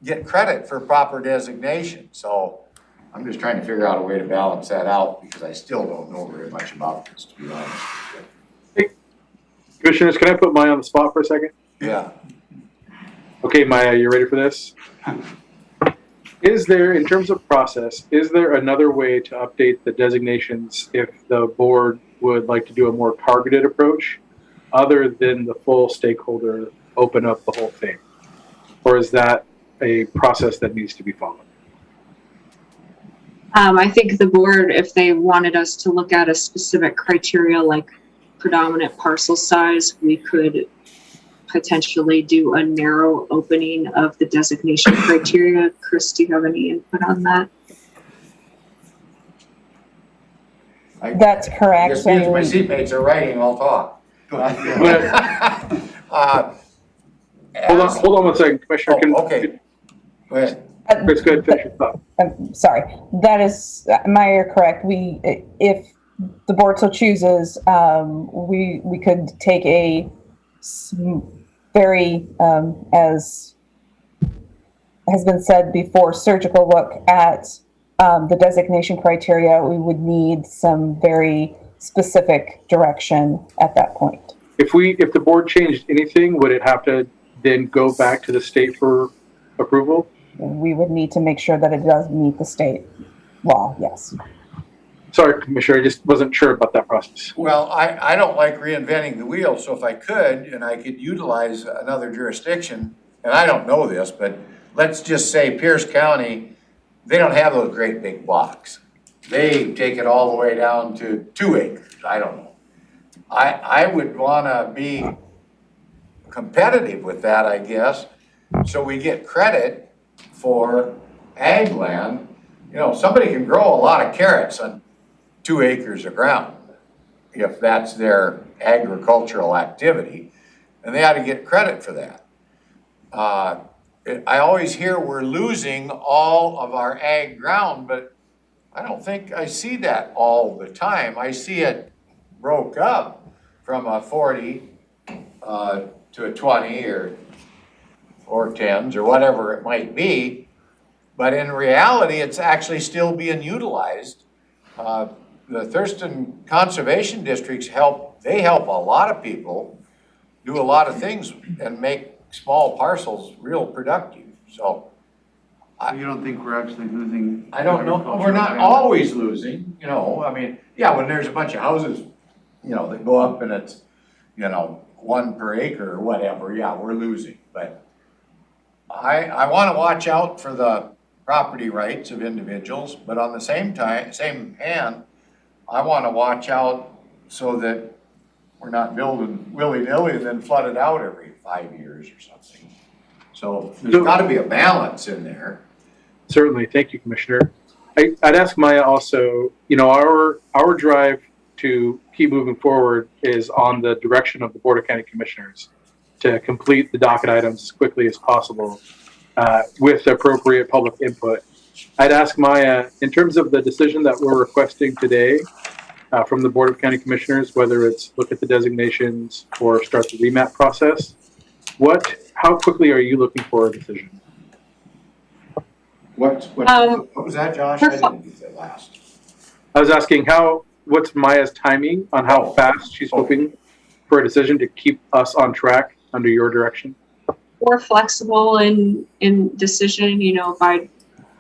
[SPEAKER 6] get credit for proper designation. So I'm just trying to figure out a way to balance that out, because I still don't know very much about this, to be honest.
[SPEAKER 2] Commissioners, can I put Maya on the spot for a second?
[SPEAKER 6] Yeah.
[SPEAKER 2] Okay, Maya, you ready for this? Is there, in terms of process, is there another way to update the designations if the board would like to do a more targeted approach other than the full stakeholder open up the whole thing? Or is that a process that needs to be followed?
[SPEAKER 4] I think the board, if they wanted us to look at a specific criteria like predominant parcel size, we could potentially do a narrow opening of the designation criteria. Chris, do you have any input on that?
[SPEAKER 3] That's correct.
[SPEAKER 6] Just means my seatmates are writing, I'll talk.
[SPEAKER 2] Hold on one second, Commissioner.
[SPEAKER 6] Okay. Go ahead.
[SPEAKER 2] Chris, go ahead, finish your thought.
[SPEAKER 3] I'm sorry. That is, Maya, you're correct. If the board so chooses, we could take a very, as has been said before, surgical look at the designation criteria. We would need some very specific direction at that point.
[SPEAKER 2] If the board changed anything, would it have to then go back to the state for approval?
[SPEAKER 3] We would need to make sure that it does meet the state law, yes.
[SPEAKER 2] Sorry, Commissioner, I just wasn't sure about that process.
[SPEAKER 6] Well, I don't like reinventing the wheel, so if I could, and I could utilize another jurisdiction, and I don't know this, but let's just say Pierce County, they don't have those great big blocks. They take it all the way down to 2 acres, I don't know. I would wanna be competitive with that, I guess, so we get credit for ag land. You know, somebody can grow a lot of carrots on 2 acres of ground if that's their agricultural activity, and they ought to get credit for that. I always hear we're losing all of our ag ground, but I don't think I see that all the time. I see it broke up from a 40 to a 20 or 10s or whatever it might be, but in reality, it's actually still being utilized. The Thurston Conservation Districts help a lot of people do a lot of things and make small parcels real productive. So
[SPEAKER 1] You don't think we're actually losing?
[SPEAKER 6] I don't know, we're not always losing, you know, I mean, yeah, when there's a bunch of houses, you know, that go up and it's, you know, 1 per acre or whatever, yeah, we're losing. But I wanna watch out for the property rights of individuals, but on the same hand, I wanna watch out so that we're not building willy-nilly and then flood it out every 5 years or something. So there's gotta be a balance in there.
[SPEAKER 2] Certainly, thank you, Commissioner. I'd ask Maya also, you know, our drive to keep moving forward is on the direction of the Board of County Commissioners to complete the docket items as quickly as possible with appropriate public input. I'd ask Maya, in terms of the decision that we're requesting today from the Board of County Commissioners, whether it's look at the designations or start the remap process, how quickly are you looking for a decision?
[SPEAKER 6] What was that, Josh? I didn't get that last.
[SPEAKER 2] I was asking what's Maya's timing on how fast she's hoping for a decision to keep us on track under your direction?
[SPEAKER 4] Or flexible in decision, you know, by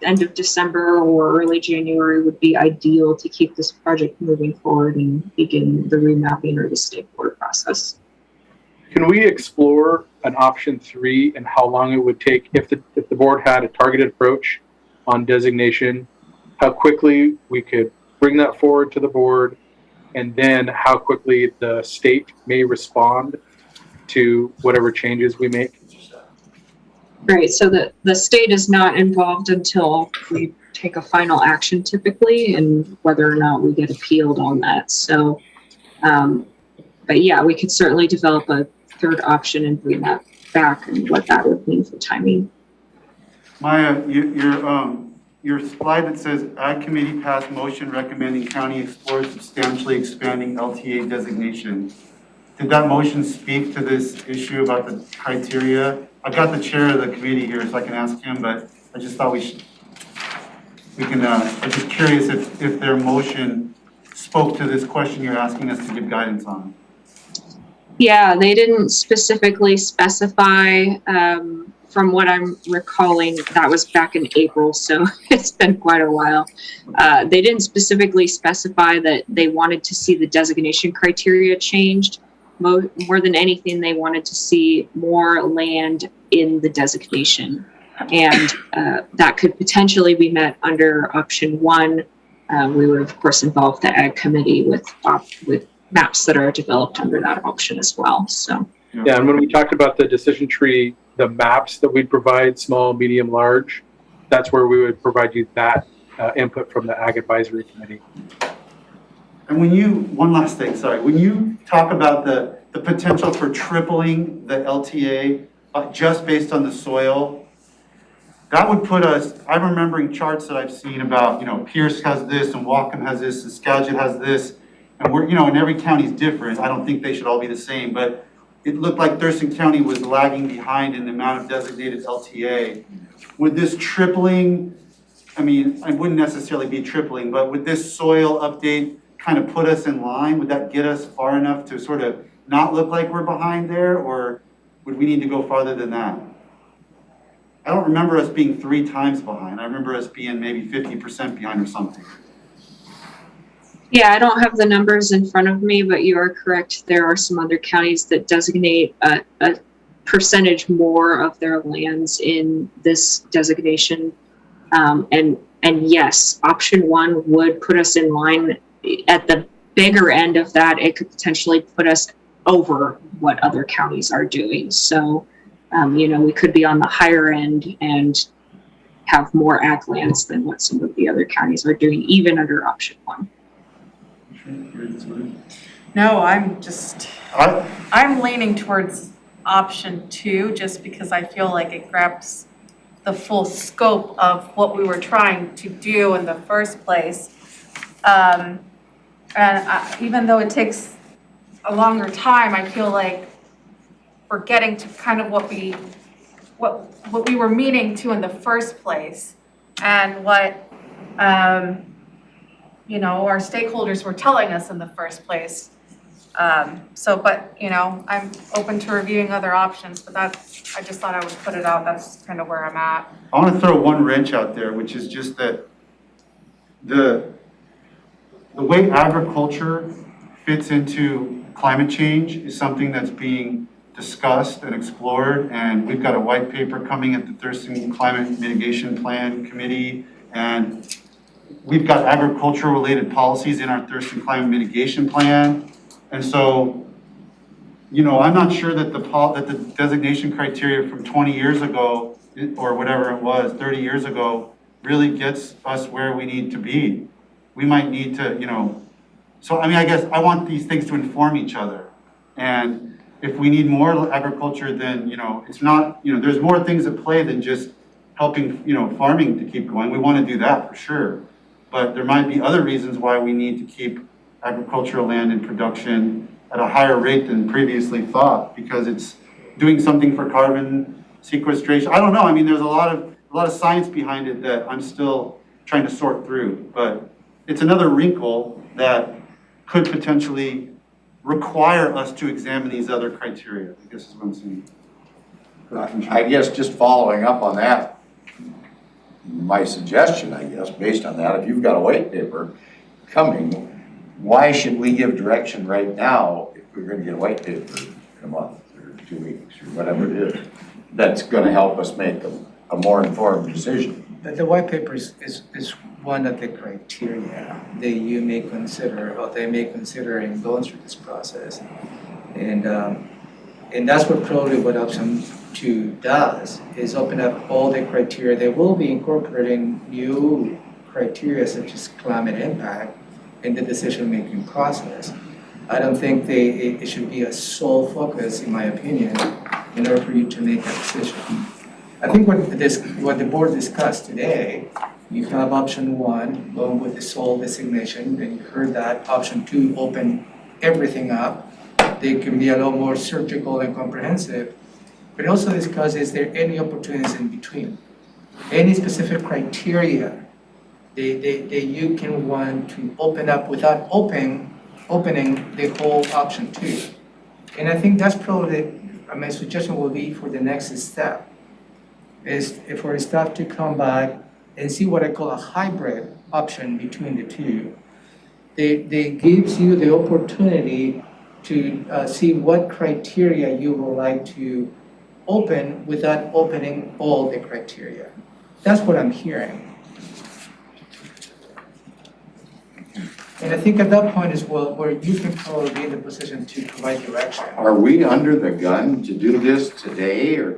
[SPEAKER 4] end of December or early January would be ideal to keep this project moving forward and begin the remapping or the stakeholder process.
[SPEAKER 2] Can we explore an option 3 and how long it would take if the board had a targeted approach on designation, how quickly we could bring that forward to the board, and then how quickly the state may respond to whatever changes we make?
[SPEAKER 4] Right, so the state is not involved until we take a final action typically, and whether or not we get appealed on that. So, but yeah, we could certainly develop a third option and bring that back and what that would mean for timing.
[SPEAKER 1] Maya, your slide that says Ag Committee passed motion recommending county explore substantially expanding LTA designation. Did that motion speak to this issue about the criteria? I've got the chair of the committee here so I can ask him, but I just thought I'm just curious if their motion spoke to this question you're asking us to give guidance on.
[SPEAKER 4] Yeah, they didn't specifically specify, from what I'm recalling, that was back in April, so it's been quite a while. They didn't specifically specify that they wanted to see the designation criteria changed. More than anything, they wanted to see more land in the designation. And that could potentially be met under option 1. We would, of course, involve the Ag Committee with maps that are developed under that option as well. So.
[SPEAKER 2] Yeah, and when we talked about the decision tree, the maps that we'd provide, small, medium, large, that's where we would provide you that input from the Ag Advisory Committee.
[SPEAKER 1] And one last thing, sorry. When you talk about the potential for tripling the LTA just based on the soil, that would put us, I'm remembering charts that I've seen about, Pierce has this and Whatcom has this and Skagit has this. And and every county's different. I don't think they should all be the same, but it looked like Thurston County was lagging behind in the amount of designated LTA. Would this tripling, I wouldn't necessarily be tripling, but would this soil update kind of put us in line? Would that get us far enough to sort of not look like we're behind there, or would we need to go farther than that? I don't remember us being 3 times behind. I remember us being maybe 50% behind or something.
[SPEAKER 4] Yeah, I don't have the numbers in front of me, but you are correct. There are some other counties that designate a percentage more of their lands in this designation. And yes, option 1 would put us in line. At the bigger end of that, it could potentially put us over what other counties are doing. So, we could be on the higher end and have more ag lands than what some of the other counties are doing, even under option 1.
[SPEAKER 7] No, I'm leaning towards option 2 just because I feel like it grabs the full scope of what we were trying to do in the first place. Even though it takes a longer time, I feel like we're getting to kind of what we were meaning to in the first place, and what our stakeholders were telling us in the first place. I'm open to reviewing other options, but I just thought I would put it out. That's kind of where I'm at.
[SPEAKER 1] I want to throw one wrench out there, which is just that the way agriculture fits into climate change is something that's being discussed and explored, and we've got a white paper coming at the Thurston Climate Mitigation Plan Committee, and we've got agriculture-related policies in our Thurston Climate Mitigation Plan. And so, I'm not sure that the designation criteria from 20 years ago, or whatever it was, 30 years ago, really gets us where we need to be. We might need to, so I guess I want these things to inform each other. And if we need more agriculture, then, it's not, there's more things at play than just helping, farming to keep going. We want to do that for sure. But there might be other reasons why we need to keep agricultural land in production at a higher rate than previously thought, because it's doing something for carbon sequestration. I don't know. There's a lot of science behind it that I'm still trying to sort through. But it's another wrinkle that could potentially require us to examine these other criteria, I guess is what I'm saying.
[SPEAKER 6] I guess just following up on that, my suggestion, based on that, if you've got a white paper coming, why should we give direction right now if we're going to get a white paper in a month or 2 weeks or whatever it is that's going to help us make a more informed decision?
[SPEAKER 5] The white paper is one of the criteria that you may consider, or they may consider in going through this process. And that's what option 2 does is open up all the criteria. They will be incorporating new criteria such as climate impact in the decision-making process. I don't think it should be a sole focus, in my opinion, in order for you to make a decision. I think what the board discussed today, you have option 1, going with the sole designation, and you heard that option 2 open everything up. They can be a lot more surgical and comprehensive. But also discuss, is there any opportunities in between? Any specific criteria that you can want to open up without opening the whole option 2? And I think that's probably, my suggestion will be for the next step, is for staff to come back and see what I call a hybrid option between the 2. They gives you the opportunity to see what criteria you would like to open without opening all the criteria. That's what I'm hearing. And I think at that point is where you can probably be in the position to provide direction.
[SPEAKER 6] Are we under the gun to do this today, or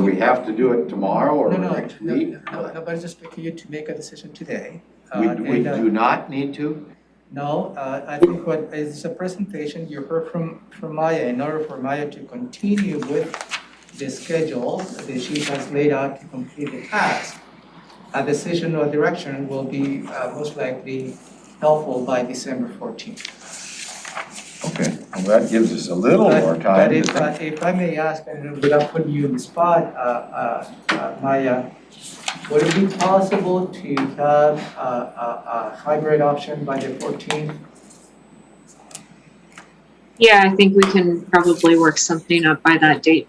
[SPEAKER 6] we have to do it tomorrow or next week?
[SPEAKER 5] No, nobody's expecting you to make a decision today.
[SPEAKER 6] We do not need to?
[SPEAKER 5] No, I think what is a presentation you heard from Maya. In order for Maya to continue with the schedule that she has laid out to complete the task, a decision or direction will be most likely helpful by December 14th.
[SPEAKER 6] Okay, well, that gives us a little more time.
[SPEAKER 5] But if I may ask, and without putting you in the spot, Maya, would it be possible to have a hybrid option by the 14th?
[SPEAKER 4] Yeah, I think we can probably work something up by that date.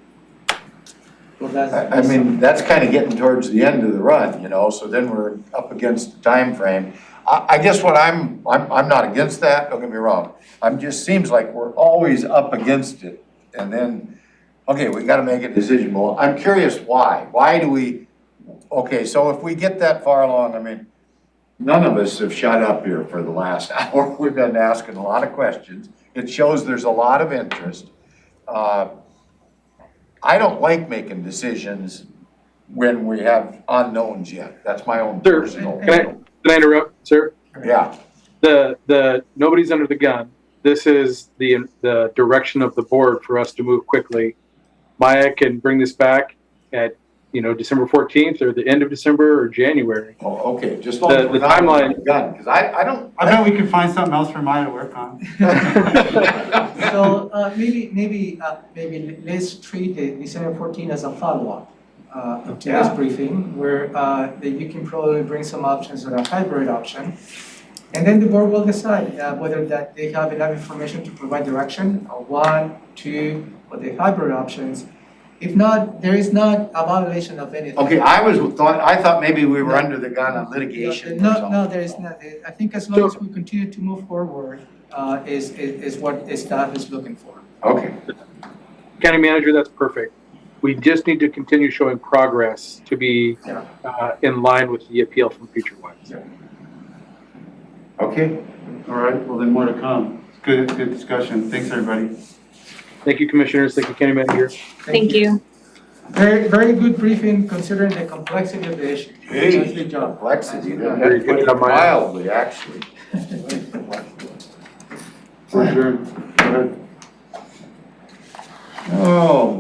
[SPEAKER 5] Well, that's.
[SPEAKER 6] I mean, that's kind of getting towards the end of the run, so then we're up against the time frame. I guess what I'm not against that, don't get me wrong. Just seems like we're always up against it. And then, okay, we gotta make a decision. Well, I'm curious why. Why do we, okay, so if we get that far along, I mean, none of us have shut up here for the last hour. We've been asking a lot of questions. It shows there's a lot of interest. I don't like making decisions when we have unknowns yet. That's my own
[SPEAKER 2] Sir,
[SPEAKER 6] personal.
[SPEAKER 2] Can I interrupt, sir?
[SPEAKER 6] Yeah,
[SPEAKER 2] The nobody's under the gun. This is the direction of the board for us to move quickly. Maya can bring this back at December 14th or the end of December or January.
[SPEAKER 6] oh, okay, just long as
[SPEAKER 2] The
[SPEAKER 6] we're not
[SPEAKER 2] timeline-
[SPEAKER 6] under the gun, because I don't.
[SPEAKER 1] I bet we can find something else for Maya to work on.
[SPEAKER 5] So maybe let's treat the December 14th as a follow-up to this briefing, where that you can probably bring some options on a hybrid option. And then the board will decide whether that they have enough information to provide direction, or 1, 2, or the hybrid options. If not, there is not a violation of anything.
[SPEAKER 6] Okay, I thought maybe we were under the gun on litigation or something.
[SPEAKER 5] No, there is not. I think as long as we continue to move forward, is what the staff is looking for.
[SPEAKER 6] Okay,
[SPEAKER 2] County manager, that's perfect. We just need to continue showing progress to be in line with the appeal from Future Wise.
[SPEAKER 6] okay.
[SPEAKER 1] All right, well then more to come. Good discussion. Thanks, everybody.
[SPEAKER 2] Thank you, commissioners. Thank you, county manager.
[SPEAKER 4] Thank you.
[SPEAKER 5] Very, very good briefing considering the complexity of the issue.
[SPEAKER 6] Hey,
[SPEAKER 5] Good job.
[SPEAKER 6] complexity,
[SPEAKER 2] Very good job, Maya.
[SPEAKER 6] wildly, actually.
[SPEAKER 1] We're adjourned. Go ahead.
[SPEAKER 6] Oh,